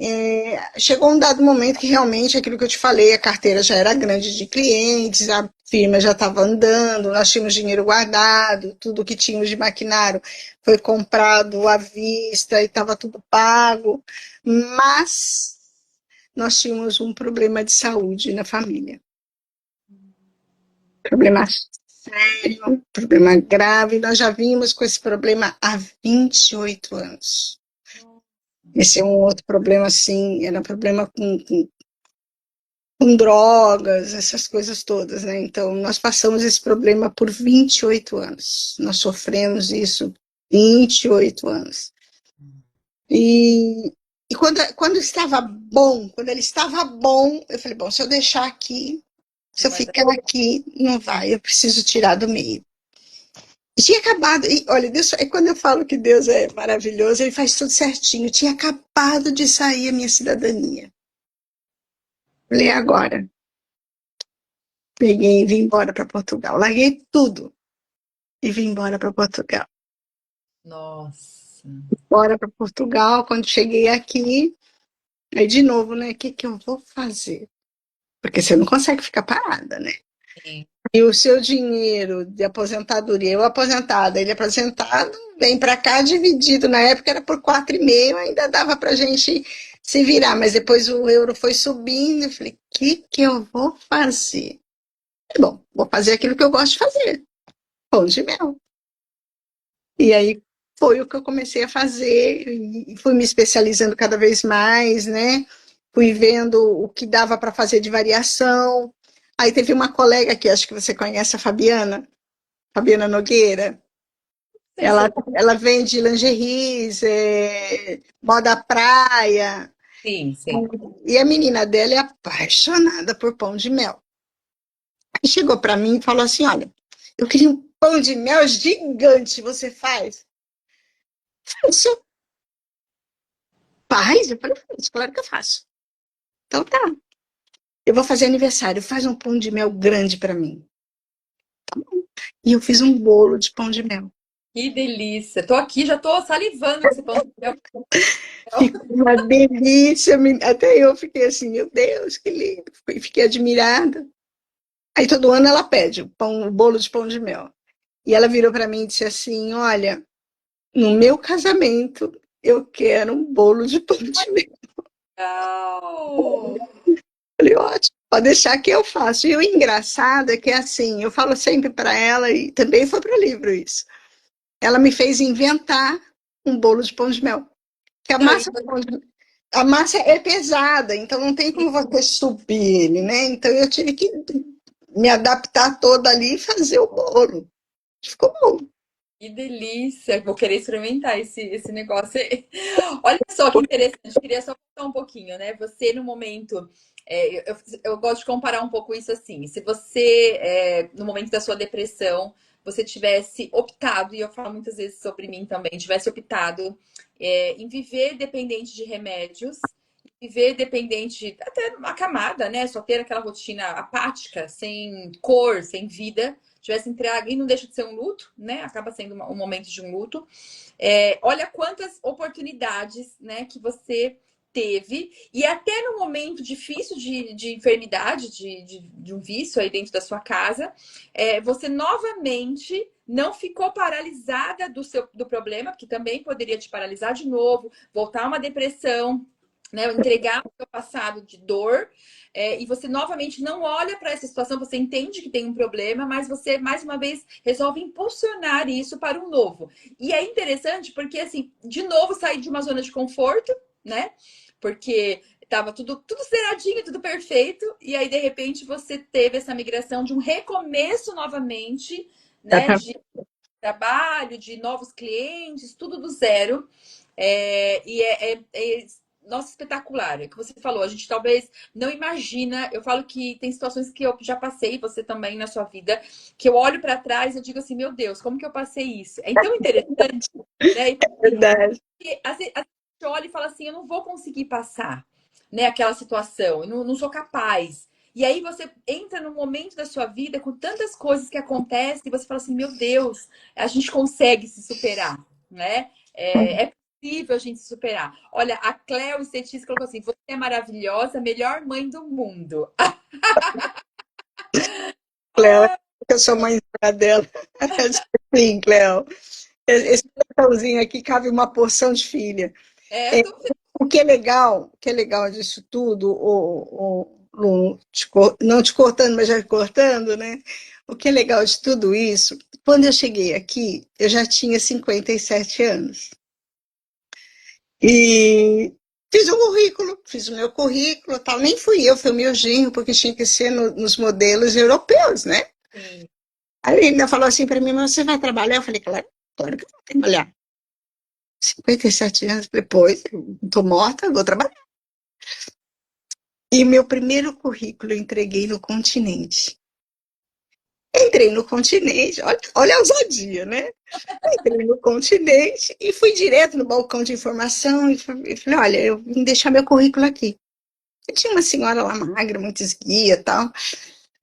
chegou um dado momento que realmente aquilo que eu te falei, a carteira já era grande de clientes, a firma já estava andando, nós tínhamos dinheiro guardado, tudo que tínhamos de maquinário foi comprado à vista e estava tudo pago, mas nós tínhamos um problema de saúde na família. Problema sério, problema grave, nós já vínhamos com esse problema há 28 anos. Esse é um outro problema, assim, era um problema com drogas, essas coisas todas, né? Então, nós passamos esse problema por 28 anos. Nós sofremos isso 28 anos. E, e quando estava bom, quando ele estava bom, eu falei, bom, se eu deixar aqui, se Não eu vai dar. ficar aqui, não vai, eu preciso tirar do meio. E tinha acabado, e olha, Deus, quando eu falo que Deus é maravilhoso, ele faz tudo certinho. Tinha acabado de sair a minha cidadania. Falei, agora. Peguei e vim embora para Portugal. Larguei tudo e vim embora para Portugal. Nossa. Bora para Portugal. Quando cheguei aqui, aí de novo, né? O que que eu vou fazer? Porque você não consegue ficar parada, né? Sim. E o seu dinheiro de aposentadoria, eu aposentada, ele aposentado, vem para cá dividido. Na época era por 4,5, ainda dava para gente se virar, mas depois o euro foi subindo. Eu falei, o que que eu vou fazer? Bom, vou fazer aquilo que eu gosto de fazer, pão de mel. E aí foi o que eu comecei a fazer, e fui me especializando cada vez mais, né? Fui vendo o que dava para fazer de variação. Aí teve uma colega que acho que você conhece, a Fabiana Nogueira. Não sei se Ela vende lingeries, moda praia. sim, sim. E a menina dela é apaixonada por pão de mel. Aí chegou para mim e falou assim: Olha, eu queria um pão de mel gigante, você faz? Isso faz? Eu falei, faço, claro que eu faço. Então tá, eu vou fazer aniversário, faz um pão de mel grande para mim. E eu fiz um bolo de pão de mel. Que delícia. Tô aqui, já tô salivando com esse pão de mel. Ficou uma delícia, até eu fiquei assim, meu Deus, que lindo. Fiquei admirada. Aí todo ano ela pede o bolo de pão de mel. E ela virou para mim e disse assim: Olha, no meu casamento eu quero um bolo de pão de mel. Legal. Eu falei, ótimo. Pode deixar que eu faço. E o engraçado é que, assim, eu falo sempre para ela, e também foi para o livro isso. Ela me fez inventar um bolo de pão de mel. Que Não, e a massa é pesada, então não tem como você subir ele, né? Então eu tive que me adaptar toda ali e fazer o bolo. Ficou bom. que delícia! Vou querer experimentar esse negócio aí. Olha só que interessante, queria só contar um pouquinho, né? Você no momento. Eu gosto de comparar um pouco isso assim. Se você, no momento da sua depressão, você tivesse optado, e eu falo muitas vezes sobre mim também, tivesse optado em viver dependente de remédios, viver dependente, até acamada, né? Só ter aquela rotina apática, sem cor, sem vida, tivesse entregue, e não deixa de ser um luto, né? Acaba sendo um momento de um luto. Olha quantas oportunidades, né, que você teve, e até no momento difícil de enfermidade, de um vício aí dentro da sua casa, você novamente não ficou paralisada do problema, porque também poderia te paralisar de novo, voltar a uma depressão, né, entregar o seu passado de dor, e você novamente não olha para essa situação, você entende que tem um problema, mas você, mais uma vez, resolve impulsionar isso para um novo. E é interessante porque, assim, de novo, sair de uma zona de conforto, né? Porque estava tudo zeradinho, tudo perfeito, e aí, de repente, você teve essa migração de um recomeço novamente, né? De trabalho, de novos clientes, tudo do zero. Nossa, espetacular. É o que você falou, a gente talvez não imagina. Eu falo que tem situações que eu já passei, você também na sua vida, que eu olho para trás e digo assim, meu Deus, como que eu passei isso? É tão interessante, né? Então, assim, Verdade. às vezes a gente olha e fala assim, eu não vou conseguir passar, né, aquela situação, eu não sou capaz. E aí você entra num momento da sua vida com tantas coisas que acontecem e você fala assim, meu Deus, a gente consegue se superar, né? É possível a gente se superar. Olha, a Cleo Estetis colocou assim, você é maravilhosa, melhor mãe do mundo. Cléo, eu sou mãe dela. Sim, Cléo. Esse cartãozinho aqui cabe uma porção de filha. Eu tô O que é legal disso tudo, Lu, não te cortando, mas já cortando, né? O que é legal de tudo isso, quando eu cheguei aqui, eu já tinha 57 anos. E fiz o meu currículo, tal. Nem fui eu, foi o meu genro, porque tinha que ser nos modelos europeus, né? assim, Aí ele ainda falou assim para mim, mas você vai trabalhar? Eu falei, claro, claro que eu vou trabalhar. 57 anos depois, estou morta, vou trabalhar. E meu primeiro currículo eu entreguei no Continente. Entrei no Continente, olha a ousadia, né? Entrei no Continente e fui direto no balcão de informação e falei, olha, eu vim deixar meu currículo aqui. E tinha uma senhora lá magra, muito esguia e tal,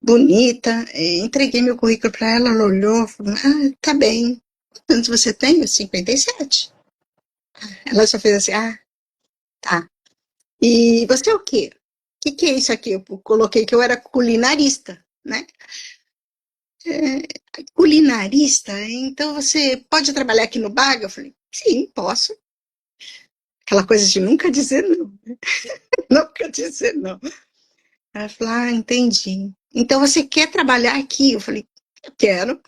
bonita. E entreguei meu currículo para ela, ela olhou, falou, tá bem. Quantos você tem? Eu, 57. Ela só fez assim, tá. E você é o quê? O que é isso aqui? Eu coloquei que eu era culinarista, né? Culinarista? Então você pode trabalhar aqui no Baga? Eu falei, sim, posso. Aquela coisa de nunca dizer não. Nunca dizer não. Ela falou, entendi. Então você quer trabalhar aqui? Eu falei, eu quero.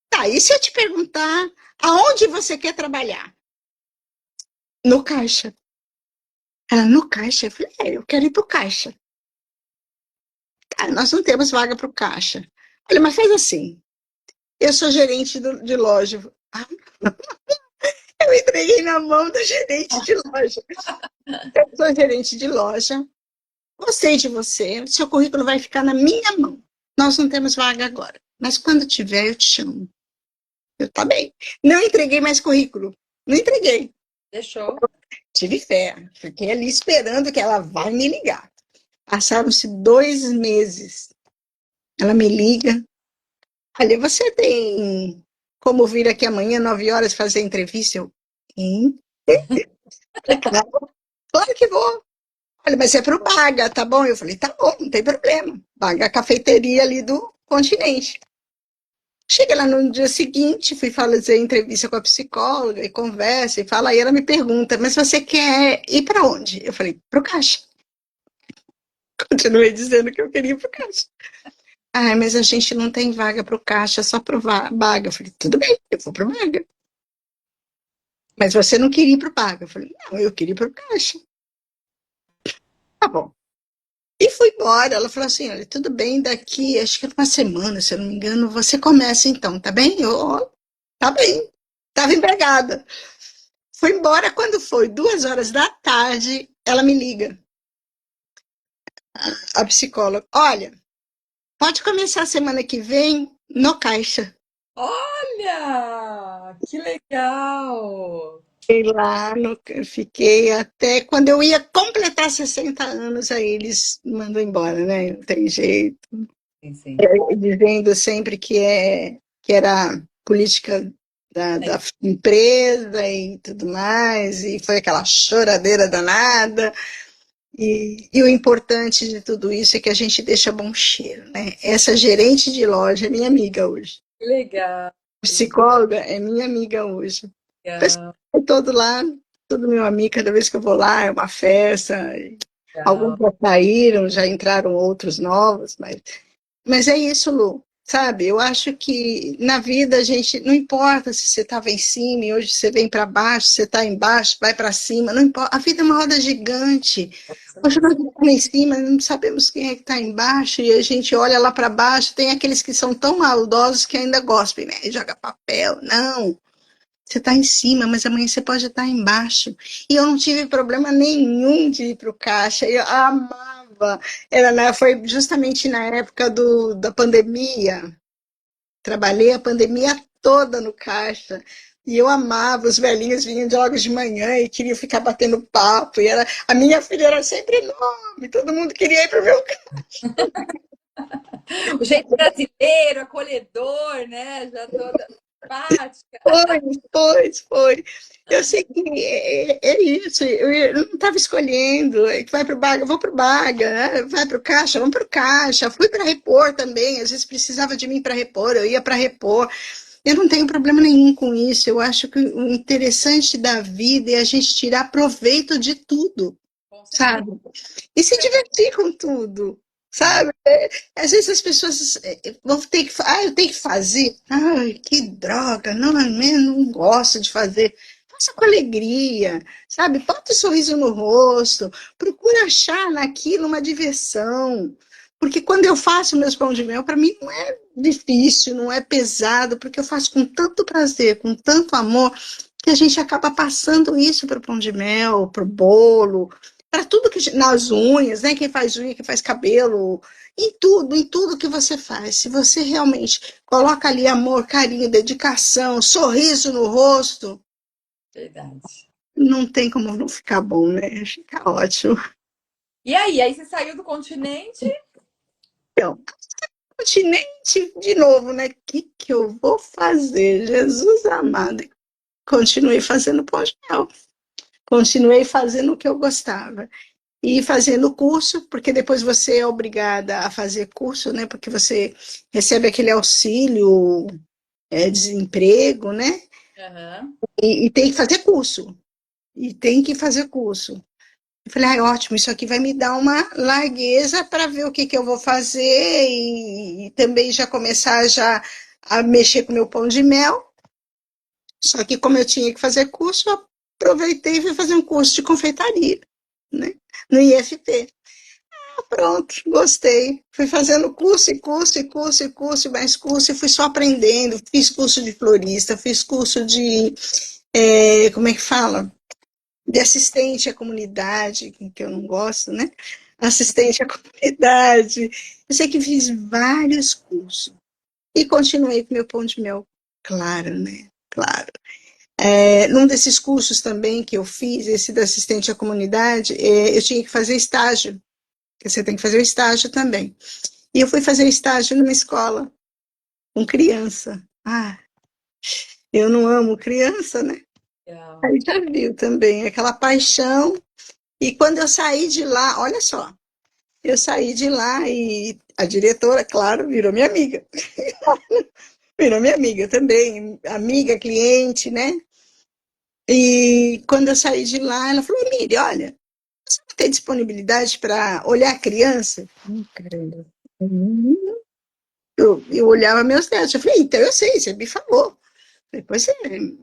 Tá, e se eu te perguntar aonde você quer trabalhar? No caixa. Ela, no caixa? Eu falei, eu quero ir pro caixa. Tá, nós não temos vaga pro caixa. Olha, mas faz assim, eu sou gerente de loja. Eu entreguei na mão do gerente de loja. Eu sou gerente de loja, gostei de você, seu currículo vai ficar na minha mão. Nós não temos vaga agora, mas quando tiver eu te chamo. Eu, tá bem. Não entreguei mais currículo. Não entreguei. deixou. Tive fé. Fiquei ali esperando que ela vai me ligar. Passaram-se 2 meses. Ela me liga. Olha, você tem como vir aqui amanhã, 9 horas, fazer entrevista? Eu, hein? Falei, claro que vou. Olha, mas é pro Baga, tá bom? Eu falei, tá bom, não tem problema. Baga, a cafeteria ali do Continente. Chega lá no dia seguinte, fui fazer entrevista com a psicóloga e conversa e fala, aí ela me pergunta, mas você quer ir para onde? Eu falei, pro caixa. Continuei dizendo que eu queria ir pro caixa. Ah, mas a gente não tem vaga pro caixa, só pro baga. Eu falei, tudo bem, eu vou pro baga. Mas você não queria ir pro baga. Eu falei, não, eu queria ir pro caixa. Tá bom. E fui embora. Ela falou assim: olha, tudo bem, daqui, acho que é uma semana, se eu não me engano, você começa então, tá bem? Eu, ó, tá bem. Tava empregada. Fui embora quando foi 2 horas da tarde, ela me liga, a psicóloga. Olha, pode começar a semana que vem no caixa. Olha, que legal! Fiquei lá, fiquei até quando eu ia completar 60 anos, aí eles me mandam embora, né? Não tem jeito. Sim, sim. Dizendo sempre que era política É, da empresa e tudo mais, e foi aquela choradeira danada. E o importante de tudo isso é que a gente deixa bom cheiro, né? Essa gerente de loja é minha amiga hoje. que legal, Psicóloga é minha amiga hoje. O pessoal legal, todo lá, todo meu amigo, cada vez que eu vou lá é uma festa. Alguns legal. já saíram, já entraram outros novos, mas é isso, Lu. Sabe, eu acho que na vida a gente não importa se você estava em cima e hoje você vem para baixo, você está embaixo, vai para cima, não importa. A vida é uma roda gigante. Com Hoje nós certeza. estamos em cima, não sabemos quem é que está embaixo e a gente olha lá para baixo. Tem aqueles que são tão maldosos que ainda gospem, né? Joga papel. Não, você está em cima, mas amanhã você pode estar embaixo. E eu não tive problema nenhum de ir para o caixa. Eu amava. Foi justamente na época da pandemia. Trabalhei a pandemia toda no caixa. E eu amava, os velhinhos vinham de logo de manhã e queriam ficar batendo papo. A minha filha era sempre enorme, todo mundo queria ir para o meu O jeito brasileiro, acolhedor, né? Já toda simpática. foi. Eu sei que é isso. Eu não estava escolhendo. Vai para o Baga, vou para o Baga, né? Vai para o Caixa, vamos para o Caixa. Fui para repor também. Às vezes precisava de mim para repor, eu ia para repor. Eu não tenho problema nenhum com isso. Eu acho que o interessante da vida é a gente tirar proveito de tudo, Com certeza. sabe? E se divertir com tudo, É, sabe? Às vezes as pessoas vão ter que, eu tenho que fazer. Ai, que droga, não, eu não gosto de fazer. Faça com alegria, sabe? Bota um sorriso no rosto, procura achar naquilo uma diversão. Porque quando eu faço meus pão de mel, para mim não é difícil, não é pesado, porque eu faço com tanto prazer, com tanto amor, que a gente acaba passando isso para o pão de mel, para o bolo, para tudo que nas unhas, né? Quem faz unha, quem faz cabelo, em tudo que você faz. Se você realmente coloca ali amor, carinho, dedicação, sorriso no rosto, verdade. não tem como não ficar bom, né? Fica ótimo. E aí você saiu do continente? Então, continente de novo, né? O que eu vou fazer? Jesus amado. Continuei fazendo pão de mel. Continuei fazendo o que eu gostava. E fazendo curso, porque depois você é obrigada a fazer curso, né? Porque você recebe aquele auxílio, desemprego, né? Aham. E tem que fazer curso. E tem que fazer curso. Eu falei, ótimo, isso aqui vai me dar uma largueza para ver o que, que eu vou fazer e também já começar já a mexer com o meu pão de mel. Só que como eu tinha que fazer curso, eu aproveitei e fui fazer um curso de confeitaria, né? No IFT. Pronto, gostei. Fui fazendo curso e curso e curso e curso e mais curso e fui só aprendendo. Fiz curso de florista, fiz curso de, como é que fala? De assistente à comunidade, que eu não gosto, né? Assistente à comunidade. Eu sei que fiz vários cursos e continuei com meu pão de mel, claro, né? Claro. Num desses cursos também que eu fiz, esse da assistente à comunidade, eu tinha que fazer estágio, que você tem que fazer o estágio também. E eu fui fazer estágio numa escola com criança. Ah, eu não amo criança, né? Legal. Aí já viu também aquela paixão. E quando eu saí de lá, olha só, eu saí de lá e a diretora, claro, virou minha amiga. Virou minha amiga também, amiga, cliente, né? E quando eu saí de lá, ela falou: Emília, olha, ter disponibilidade para olhar a criança? Caramba. Eu olhava meus netos, eu falei, então eu sei, você me falou. Depois,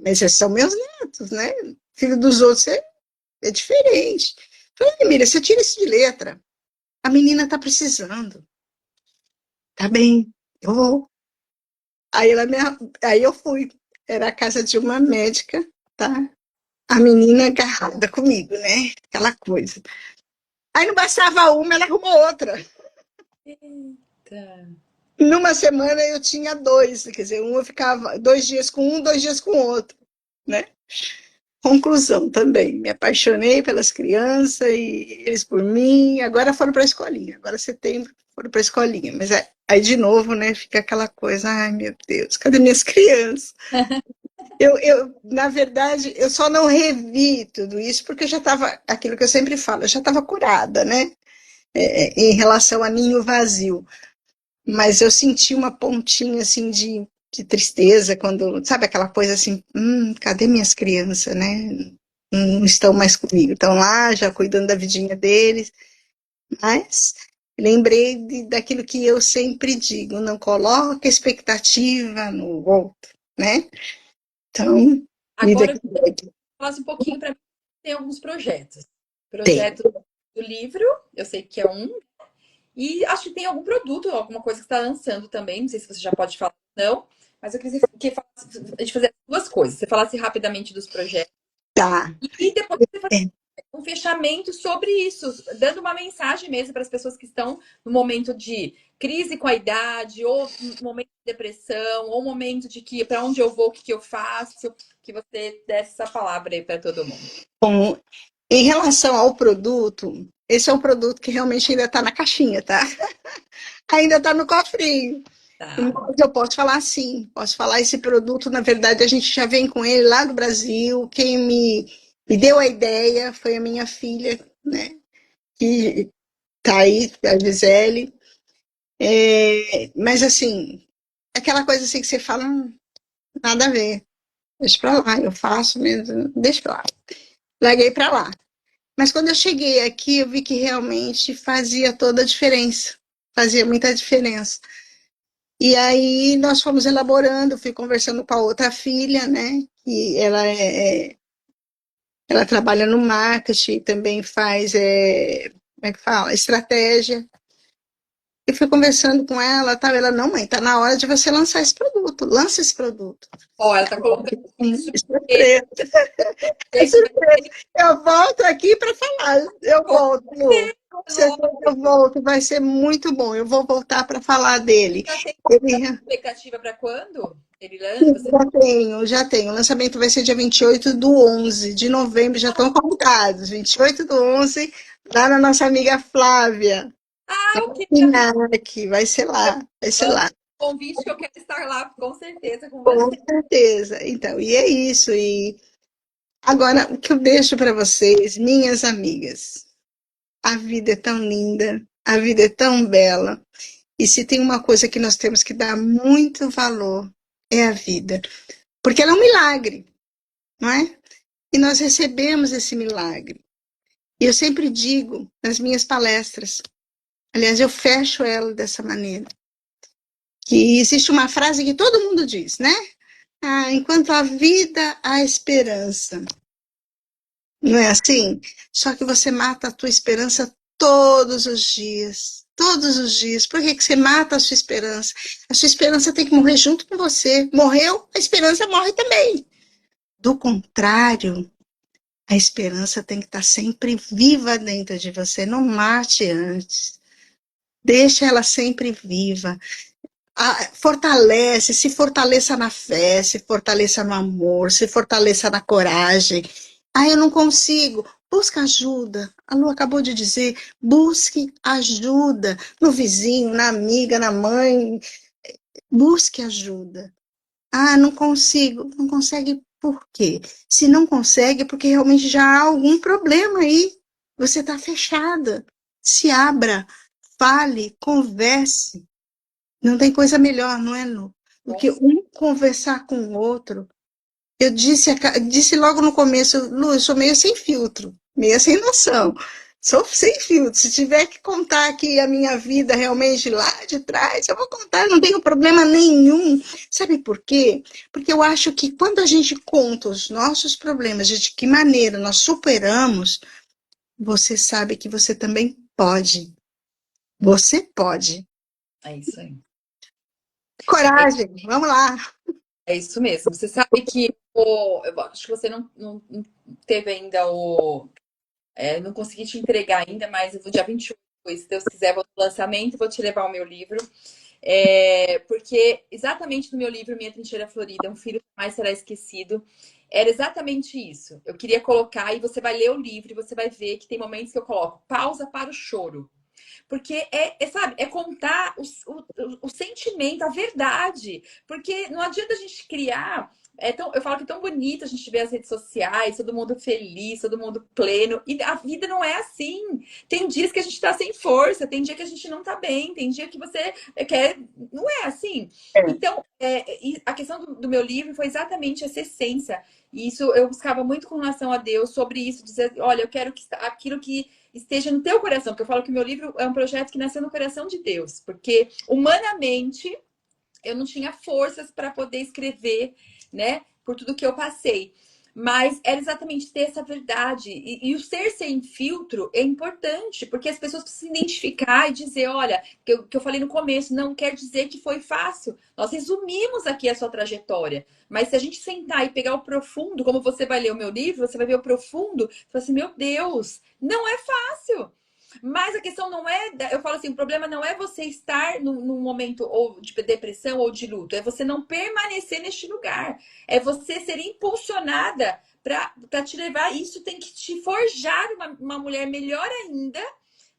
mas esses são meus netos, né? Filho dos outros é diferente. Falei, Mira, você tira isso de letra. A menina tá precisando. Tá bem, eu vou. Aí, aí eu fui. Era a casa de uma médica, tá? A menina agarrada comigo, né? Aquela coisa. Aí não bastava uma, ela arrumou outra. Eita. Numa semana eu tinha dois, quer dizer, um eu ficava 2 dias com um, 2 dias com o outro, né? Conclusão também, me apaixonei pelas crianças e eles por mim, agora foram para a escolinha, agora setembro foram para a escolinha, mas aí de novo, né, fica aquela coisa, ai meu Deus, cadê minhas crianças? Na verdade, eu só não revi tudo isso porque eu já estava, aquilo que eu sempre falo, eu já estava curada, né, em relação a ninho vazio. Mas eu senti uma pontinha assim de tristeza quando, sabe, aquela coisa assim, cadê minhas crianças, né? Não estão mais comigo, estão lá já cuidando da vidinha deles, mas lembrei daquilo que eu sempre digo, não coloque expectativa no outro, né? Então, vida Agora, que segue. falasse um pouquinho para mim, tem alguns projetos. Tem, Projeto do livro, eu sei que é um, e acho que tem algum produto, alguma coisa que está lançando também, não sei se você já pode falar ou não, mas eu queria que a gente fazer duas coisas. Você falasse rapidamente dos projetos tá. e depois você fazer É, um fechamento sobre isso, dando uma mensagem mesmo para as pessoas que estão no momento de crise com a idade, ou momento de depressão, ou momento de que para onde eu vou, o que eu faço, que você desse essa palavra aí para todo mundo. bom, em relação ao produto, esse é um produto que realmente ainda está na caixinha, tá? Ainda está no cofrinho. Tá. Mas eu posso falar sim, posso falar esse produto, na verdade, a gente já vem com ele lá do Brasil. Quem me deu a ideia foi a minha filha, né? Que tá aí, a Gisele. Mas assim, aquela coisa assim que você fala, nada a ver. Deixa pra lá, eu faço mesmo, deixa pra lá. Larguei pra lá. Mas quando eu cheguei aqui, eu vi que realmente fazia toda a diferença. Fazia muita diferença. E aí nós fomos elaborando, fui conversando com a outra filha, né? Que ela trabalha no marketing, também faz, como é que fala? Estratégia. E fui conversando com ela, tal. Ela, não, mãe, tá na hora de você lançar esse produto, lança esse produto. Ó, ela tá colocando Sim, isso. surpresa, Gente, vai surpresa. Eu volto aqui para falar, eu volto, Lu. Você logo. sabe que eu volto, vai ser muito bom. Eu vou voltar para falar dele. Já tem Ele, expectativa para quando? Ele lança? Você... já tenho. O lançamento vai ser dia 28/11 de novembro, já estão convidados. 28/11, lá na nossa amiga Flávia. Ah, ok. Aqui, vai ser lá, vai ser Manda lá. um convite que eu quero estar lá, com certeza, com Com você. certeza. Então, e é isso. E agora, o que eu deixo para vocês, minhas amigas, a vida é tão linda, a vida é tão bela. E se tem uma coisa que nós temos que dar muito valor, é a vida. Porque ela é um milagre, não é? E nós recebemos esse milagre. E eu sempre digo nas minhas palestras, aliás, eu fecho ela dessa maneira, que existe uma frase que todo mundo diz, né? Ah, enquanto há vida, há esperança. Não é assim? Só que você mata a tua esperança todos os dias. Todos os dias. Por que que você mata a sua esperança? A sua esperança tem que morrer junto com você. Morreu, a esperança morre também. Do contrário, a esperança tem que estar sempre viva dentro de você. Não mate antes. Deixa ela sempre viva. Fortalece, se fortaleça na fé, se fortaleça no amor, se fortaleça na coragem. Ah, eu não consigo. Busca ajuda. A Lu acabou de dizer, busque ajuda no vizinho, na amiga, na mãe. Busque ajuda. Ah, não consigo. Não consegue por quê? Se não consegue, é porque realmente já há algum problema aí. Você está fechada. Se abra, fale, converse. Não tem coisa melhor, não é, Lu? Do que um conversar com o outro. Eu disse logo no começo, Lu, eu sou meio sem filtro, meio sem noção. Sou sem filtro. Se tiver que contar aqui a minha vida realmente lá de trás, eu vou contar, não tenho problema nenhum. Sabe por quê? Porque eu acho que quando a gente conta os nossos problemas, de que maneira nós superamos, você sabe que você também pode. Você pode. É isso aí. É, Coragem, vamos lá. é isso mesmo. Você sabe que eu acho que você não teve ainda não consegui te entregar ainda, mas no dia 28, se Deus quiser, vou no lançamento e vou te levar o meu livro. Porque exatamente no meu livro, Minha Trincheira Florida, Um Filho Jamais Será Esquecido, era exatamente isso. Eu queria colocar, e você vai ler o livro e você vai ver que tem momentos que eu coloco pausa para o choro. Porque sabe, é contar o sentimento, a verdade. Porque não adianta a gente criar. Eu falo que é tão bonito a gente ver as redes sociais, todo mundo feliz, todo mundo pleno. E a vida não é assim. Tem dias que a gente tá sem força, tem dia que a gente não tá bem, tem dia que você quer. Não é assim. Então, e a questão do meu livro foi exatamente essa essência. E isso eu buscava muito com relação a Deus sobre isso, dizer, olha, eu quero que aquilo que esteja no teu coração, porque eu falo que o meu livro é um projeto que nasceu no coração de Deus, porque humanamente eu não tinha forças para poder escrever, né, por tudo que eu passei. Mas era exatamente ter essa verdade. E o ser sem filtro é importante, porque as pessoas precisam se identificar e dizer: olha, que eu falei no começo, não quer dizer que foi fácil. Nós resumimos aqui a sua trajetória. Mas se a gente sentar e pegar o profundo, como você vai ler o meu livro, você vai ver o profundo, e falar assim: meu Deus, não é fácil. Mas a questão não é, eu falo assim, o problema não é você estar num momento ou de depressão ou de luto, é você não permanecer neste lugar, é você ser impulsionada para te levar. Isso tem que te forjar uma mulher melhor ainda,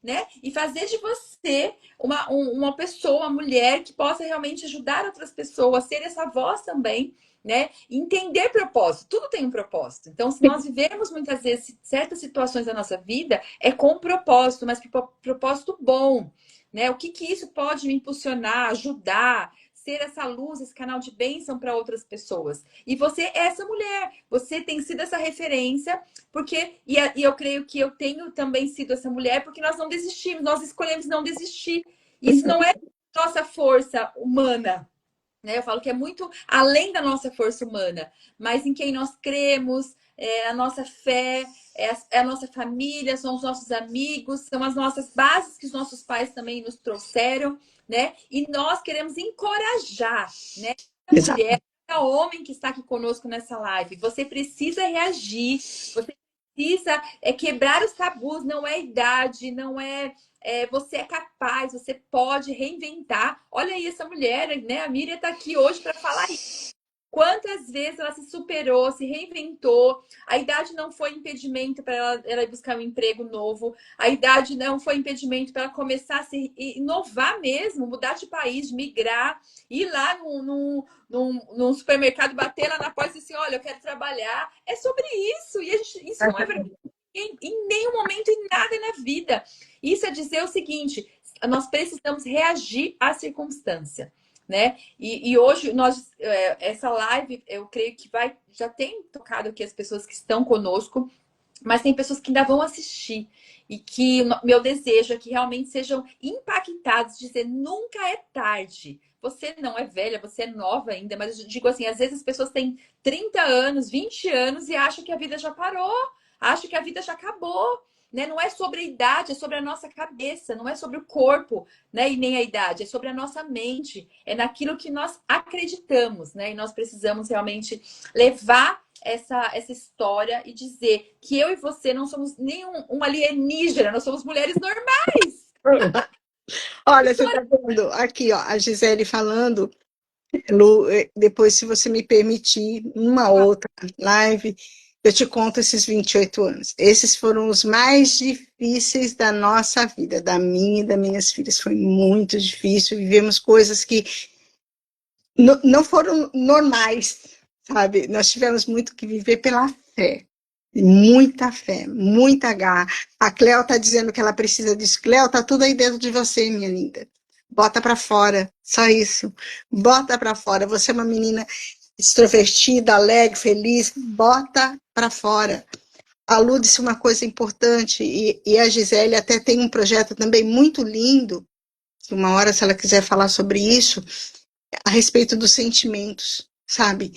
né? E fazer de você uma pessoa, uma mulher que possa realmente ajudar outras pessoas, ser essa voz também, né? Entender propósito. Tudo tem um propósito. Então, se nós vivemos muitas vezes certas situações da nossa vida, é com propósito, mas propósito bom, né? O que isso pode me impulsionar, ajudar, ser essa luz, esse canal de bênção para outras pessoas. E você é essa mulher, você tem sido essa referência, porque, e eu creio que eu tenho também sido essa mulher, porque nós não desistimos, nós escolhemos não desistir. Isso não é nossa força humana, né? Eu falo que é muito além da nossa força humana, mas em quem nós cremos, a nossa fé, é a nossa família, são os nossos amigos, são as nossas bases que os nossos pais também nos trouxeram, né? E nós queremos encorajar, né? A Exato. mulher, a homem que está aqui conosco nessa live, você precisa reagir, você precisa quebrar os tabus, não é idade, não é você é capaz, você pode reinventar. Olha aí essa mulher, né? A Miriam está aqui hoje para falar isso. Quantas vezes ela se superou, se reinventou. A idade não foi impedimento para ela ir buscar um emprego novo. A idade não foi impedimento para ela começar a se inovar mesmo, mudar de país, migrar, ir lá num supermercado, bater lá na porta e dizer assim, olha, eu quero trabalhar. É sobre isso. E isso não é verdade em nenhum momento, em nada na vida. Isso é dizer o seguinte: nós precisamos reagir à circunstância, né? E hoje essa live, eu creio que já tem tocado aqui as pessoas que estão conosco, mas tem pessoas que ainda vão assistir e que meu desejo é que realmente sejam impactados, dizer nunca é tarde. Você não é velha, você é nova ainda, mas eu digo assim, às vezes as pessoas têm 30 anos, 20 anos e acham que a vida já parou, acham que a vida já acabou. Né? Não é sobre a idade, é sobre a nossa cabeça, não é sobre o corpo, né? E nem a idade, é sobre a nossa mente, é naquilo que nós acreditamos, né? E nós precisamos realmente levar essa história e dizer que eu e você não somos nenhum alienígena, nós somos mulheres normais. Olha, você está vendo aqui, ó, a Gisele falando, Lu, depois, se você me permitir, uma outra live, eu te conto esses 28 anos. Esses foram os mais difíceis da nossa vida, da minha e das minhas filhas. Foi muito difícil, vivemos coisas que não foram normais, sabe? Nós tivemos muito que viver pela fé, muita garra. A Cleo está dizendo que ela precisa disso. Cleo, tá tudo aí dentro de você, minha linda. Bota para fora, só isso. Bota para fora. Você é uma menina extrovertida, alegre, feliz. Bota para fora. a Lu disse uma coisa importante, e a Gisele até tem um projeto também muito lindo, que uma hora, se ela quiser falar sobre isso, a respeito dos sentimentos, sabe?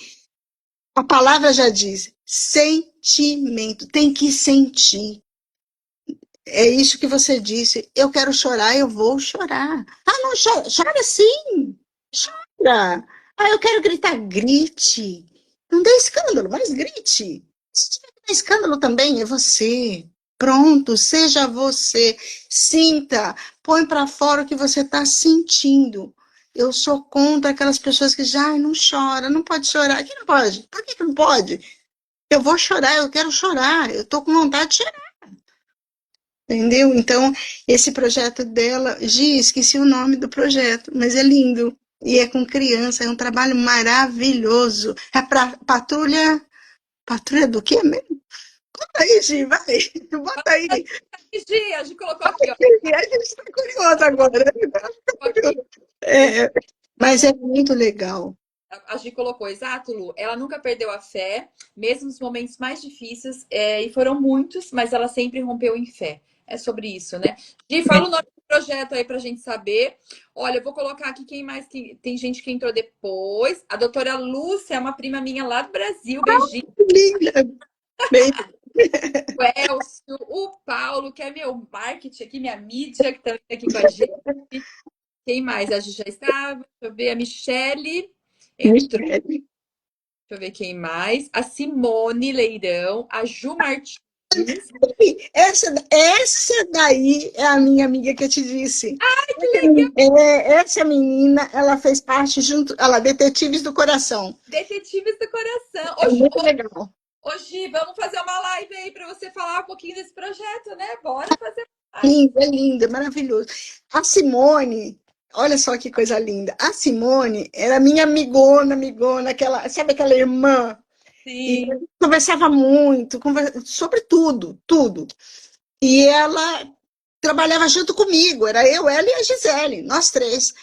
A palavra já diz, sentimento, tem que sentir. É isso que você disse. Eu quero chorar, eu vou chorar. Ah, não chora, chora sim. Chora. Ah, eu quero gritar, grite. Não dê escândalo, mas grite. Se tiver que dar escândalo também, é você. Pronto, seja você. Sinta, põe para fora o que você está sentindo. Eu sou contra aquelas pessoas que já não chora, não pode chorar. Que não pode? Por que não pode? Eu vou chorar, eu quero chorar. Eu estou com vontade de chorar. Entendeu? Então, esse projeto dela, Gi, esqueci o nome do projeto, mas é lindo. E é com criança, é um trabalho maravilhoso. É para patrulha. Patrulha do quê mesmo? Bota aí, Gi, vai. Bota aí. A gente colocou aqui, ó. A gente está curioso agora. Aqui. É, mas é muito legal. A Gi colocou, exato, Lu. Ela nunca perdeu a fé, mesmo nos momentos mais difíceis, e foram muitos, mas ela sempre rompeu em fé. É sobre isso, né? Gi, fala o nome do projeto aí pra gente saber. Olha, eu vou colocar aqui quem mais que tem gente que entrou depois. A doutora Lúcia é uma prima minha lá do Brasil. Beijinho. Linda. Bem, O Elcio, o Paulo, que é meu marketing aqui, minha mídia, que também tá aqui com a gente. Quem mais? A Gi já estava. Deixa eu ver. A Michele entrou. Michele. Deixa eu ver quem mais. A Simone Leirão, a Ju Martins. Essa daí é a minha amiga que eu te disse. Ai, que legal! Essa menina, ela fez parte junto, ela, Detetives do Coração. Detetives do Coração. É muito legal. Ô, Gi, vamos fazer uma live aí para você falar um pouquinho desse projeto, né? Bora fazer uma live. Lindo, é maravilhoso. A Simone, olha só que coisa linda. A Simone era minha amigona, amigona, aquela, sabe aquela irmã? E a Sim. gente conversava muito, sobre tudo, tudo. E ela trabalhava junto comigo, era eu, ela e a Gisele, nós três.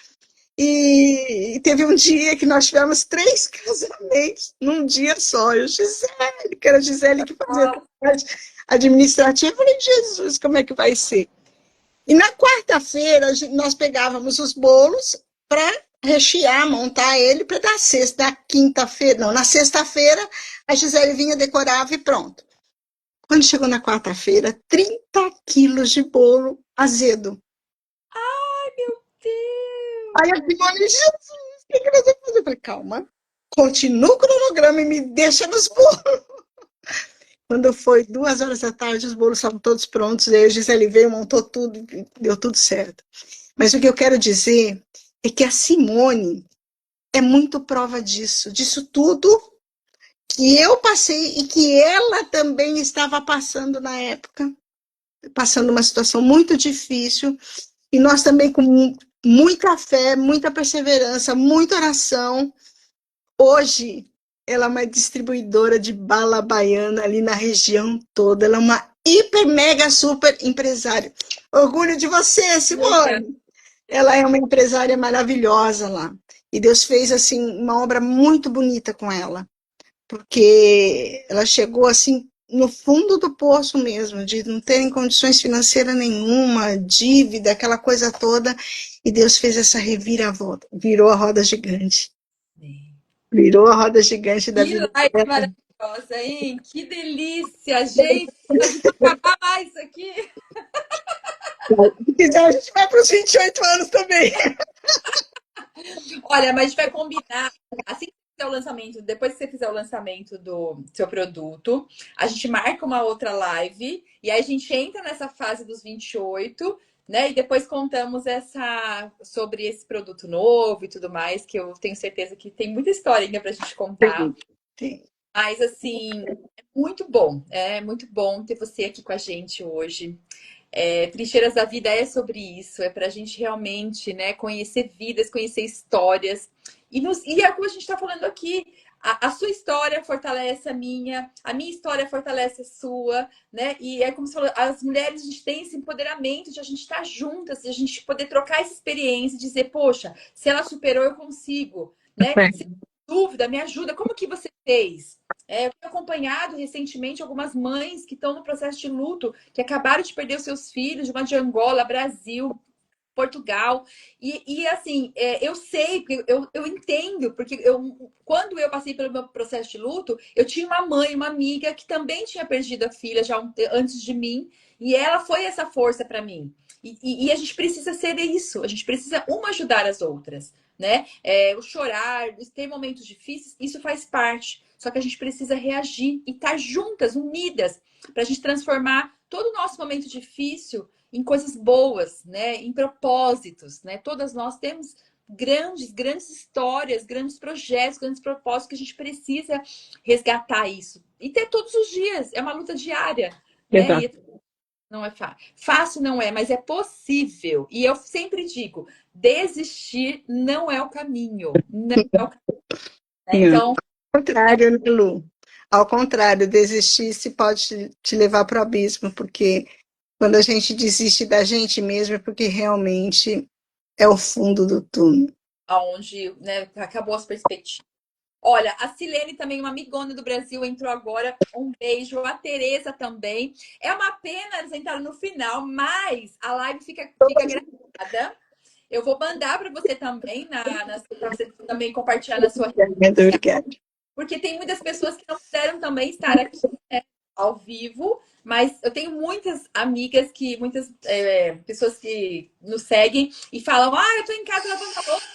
E teve um dia que nós tivemos 3 casamentos num dia só. Eu, Gisele, que era a Gisele que fazia a parte administrativa. Eu falei, Jesus, como é que vai ser? E na quarta-feira, nós pegávamos os bolos para rechear, montar ele para dar sexta, na quinta-feira, não, na sexta-feira, a Gisele vinha, decorava e pronto. Quando chegou na quarta-feira, 30 quilos de bolo azedo. Ai, meu Aí eu Deus! falei, Jesus, o que nós vamos fazer? Eu falei, calma, continua o cronograma e me deixa nos bolos. Quando foi 2 horas da tarde, os bolos estavam todos prontos, aí a Gisele veio, montou tudo, deu tudo certo. Mas o que eu quero dizer é que a Simone é muito prova disso, disso tudo que eu passei e que ela também estava passando na época, passando uma situação muito difícil, e nós também com muita fé, muita perseverança, muita oração. Hoje, ela é uma distribuidora de bala baiana ali na região toda. Ela é uma hiper, mega, super empresária. Orgulho de você, Legal. Simone. Ela é uma empresária maravilhosa lá. E Deus fez assim uma obra muito bonita com ela, porque ela chegou assim no fundo do poço mesmo, de não terem condições financeiras nenhuma, dívida, aquela coisa toda, e Deus fez essa reviravolta, virou a roda gigante. Virou a roda gigante da Que vida live dela. maravilhosa, hein? Que delícia, gente! A gente vai acabar mais isso aqui. Se quiser, a gente vai para os 28 anos também. Olha, mas a gente vai combinar. Assim que fizer o lançamento, depois que você fizer o lançamento do seu produto, a gente marca uma outra live e aí a gente entra nessa fase dos 28, né? E depois contamos essa sobre esse produto novo e tudo mais, que eu tenho certeza que tem muita história ainda pra gente contar. Sim, sim. Mas assim, é muito bom ter você aqui com a gente hoje. Trincheiras da Vida é sobre isso, é para a gente realmente, né, conhecer vidas, conhecer histórias. E é como a gente está falando aqui, a sua história fortalece a minha história fortalece a sua, né? E é como se falou, as mulheres, a gente tem esse empoderamento de a gente estar juntas, de a gente poder trocar essa experiência, e dizer, poxa, se ela superou, eu consigo, né? Se tem dúvida, me ajuda, como que você fez? Eu tenho acompanhado recentemente algumas mães que estão no processo de luto, que acabaram de perder os seus filhos, uma de Angola, Brasil, Portugal. E assim, eu sei, porque eu entendo, porque quando eu passei pelo meu processo de luto, eu tinha uma mãe, uma amiga que também tinha perdido a filha já antes de mim, e ela foi essa força para mim. E a gente precisa ser isso, a gente precisa uma ajudar as outras, né? O chorar, ter momentos difíceis, isso faz parte. Só que a gente precisa reagir e estar juntas, unidas, para a gente transformar todo o nosso momento difícil em coisas boas, né? Em propósitos, né? Todas nós temos grandes histórias, grandes projetos, grandes propósitos que a gente precisa resgatar isso. E ter todos os dias, é uma luta diária, né? Exato. E não é fácil. Fácil não é, mas é possível. E eu sempre digo, desistir não é o caminho. Não é o caminho. Sim. Então, Ao contrário, né, Lu? Ao contrário, desistir se pode te levar para o abismo, porque quando a gente desiste da gente mesmo é porque realmente é o fundo do túnel. aonde, né, acabou as perspectivas. Olha, a Silene também, uma amigona do Brasil, entrou agora. Um beijo. A Tereza também. É uma pena eles entraram no final, mas a live fica gravada. Eu vou mandar para você também, para você também compartilhar na sua rede social, Obrigada. porque tem muitas pessoas que não puderam também estar aqui, né, ao vivo, mas eu tenho muitas amigas muitas pessoas que nos seguem e falam: ah, eu tô em casa lavando a louça,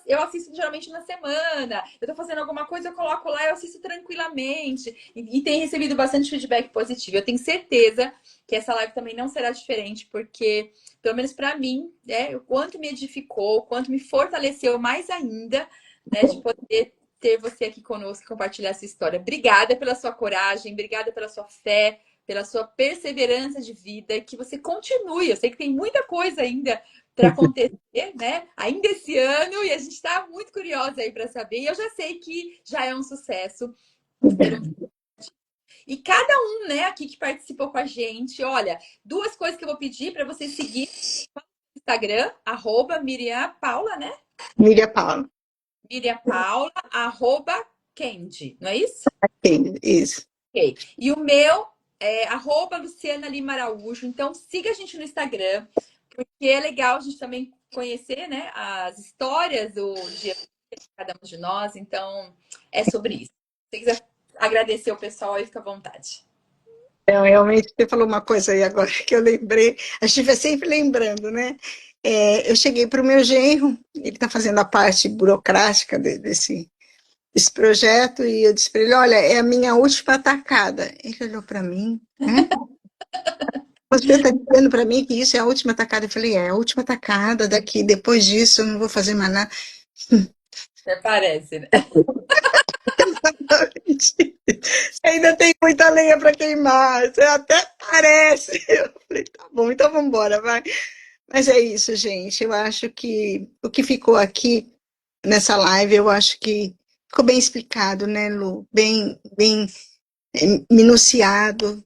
eu assisto geralmente na semana, eu tô fazendo alguma coisa, eu coloco lá, eu assisto tranquilamente. E tem recebido bastante feedback positivo. Eu tenho certeza que essa live também não será diferente, porque, pelo menos para mim, o quanto me edificou, o quanto me fortaleceu mais ainda, né, de poder ter você aqui conosco e compartilhar essa história. Obrigada pela sua coragem, obrigada pela sua fé, pela sua perseverança de vida, que você continue. Eu sei que tem muita coisa ainda para acontecer, né? Ainda esse ano, e a gente está muito curiosa aí para saber. E eu já sei que já é um sucesso ter um. E cada um, né, aqui que participou com a gente, olha, duas coisas que eu vou pedir para você seguir no Instagram, @Miriam Paula, né? Miriam Paula. Miriam Paula, @Kendi, não é isso? Sim, isso. Ok. E o meu é @Luciana Lima Araújo. Então, siga a gente no Instagram, porque é legal a gente também conhecer, né, as histórias do dia de cada um de nós. Então, é sobre isso. Se você quiser agradecer o pessoal aí, fica à vontade. Então, realmente, você falou uma coisa aí agora que eu lembrei, a gente vai sempre lembrando, né? Eu cheguei para o meu genro, ele está fazendo a parte burocrática desse projeto, e eu disse para ele: olha, é a minha última atacada. Ele olhou para mim, né? Você está dizendo para mim que isso é a última atacada? Eu falei: é a última atacada, daqui, depois disso eu não vou fazer mais nada. Até parece, né? Ainda tem muita lenha para queimar, você até parece. Eu falei: tá bom, então vamos embora, vai. Mas é isso, gente. Eu acho que o que ficou aqui nessa live, eu acho que ficou bem explicado, né, Lu? Bem minuciado,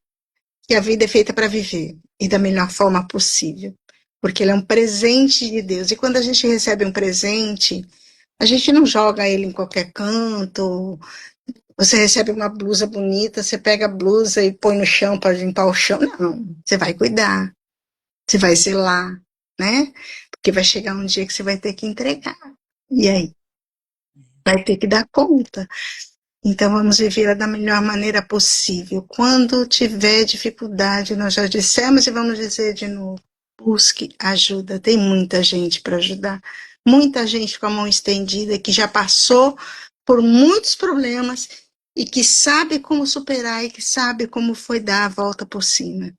que a vida é feita para viver e da melhor forma possível, porque ele é um presente de Deus. E quando a gente recebe um presente, a gente não joga ele em qualquer canto. Você recebe uma blusa bonita, você pega a blusa e põe no chão para limpar o chão. Não, você vai cuidar, você vai zelar, né? Porque vai chegar um dia que você vai ter que entregar. E aí? Vai ter que dar conta. Então vamos viver da melhor maneira possível. Quando tiver dificuldade, nós já dissemos e vamos dizer de novo: busque ajuda. Tem muita gente para ajudar. Muita gente com a mão estendida que já passou por muitos problemas e que sabe como superar e que sabe como foi dar a volta por cima.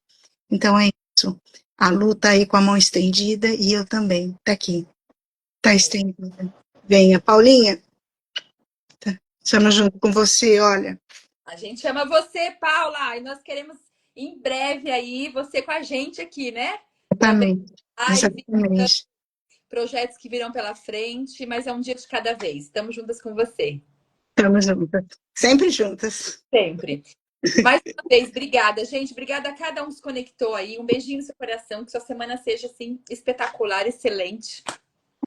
Então é isso. A Lu tá aí com a mão estendida e eu também. Tá aqui. Tá estendida. Venha, Paulinha. Estamos junto com você, olha. A gente chama você, Paula, e nós queremos em breve aí você com a gente aqui, né? Para ver Exatamente. live, Exatamente. projetos que virão pela frente, mas é um dia de cada vez. Estamos juntas com você. Estamos juntas. Sempre juntas. Sempre. Mais uma vez, obrigada, gente. Obrigada a cada um que se conectou aí. Um beijinho no seu coração. Que sua semana seja, assim, espetacular, excelente.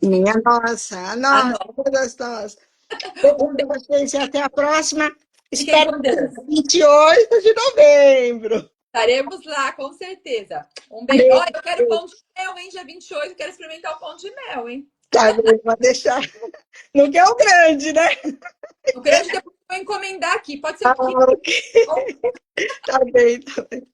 Minha nossa, a A nossa, nossa. todas nós. Beijo Um pra vocês e até a próxima. Fiquem Espero com dia Deus. 28 de novembro. Estaremos lá, com certeza. Um beijo. Ó, Beijo. eu quero pão de mel, hein? Dia 28, quero experimentar o pão de mel, hein? Tá bem, pode deixar. Não quer o grande, né? O grande depois eu vou encomendar aqui. Pode ser Ah, o pequeno. ok. Tá bem, tá bem.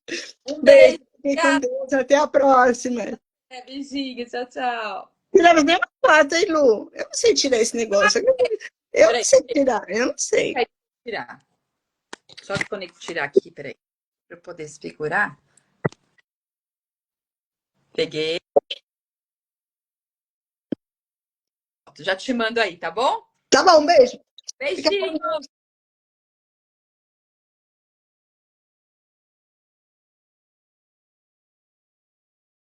Um Beijo, beijo. fique com Obrigada. Deus. Até a próxima. Beijinho. Tchau, tchau. Tiramos nem uma foto, hein, Lu? Eu não sei tirar esse negócio. Eu não Peraí, sei tirar, eu não sei. tirar. Só tirar aqui, peraí. Para eu poder segurar. Peguei. Já te mando aí, tá bom? Tá bom, beijo. Fica Beijinho.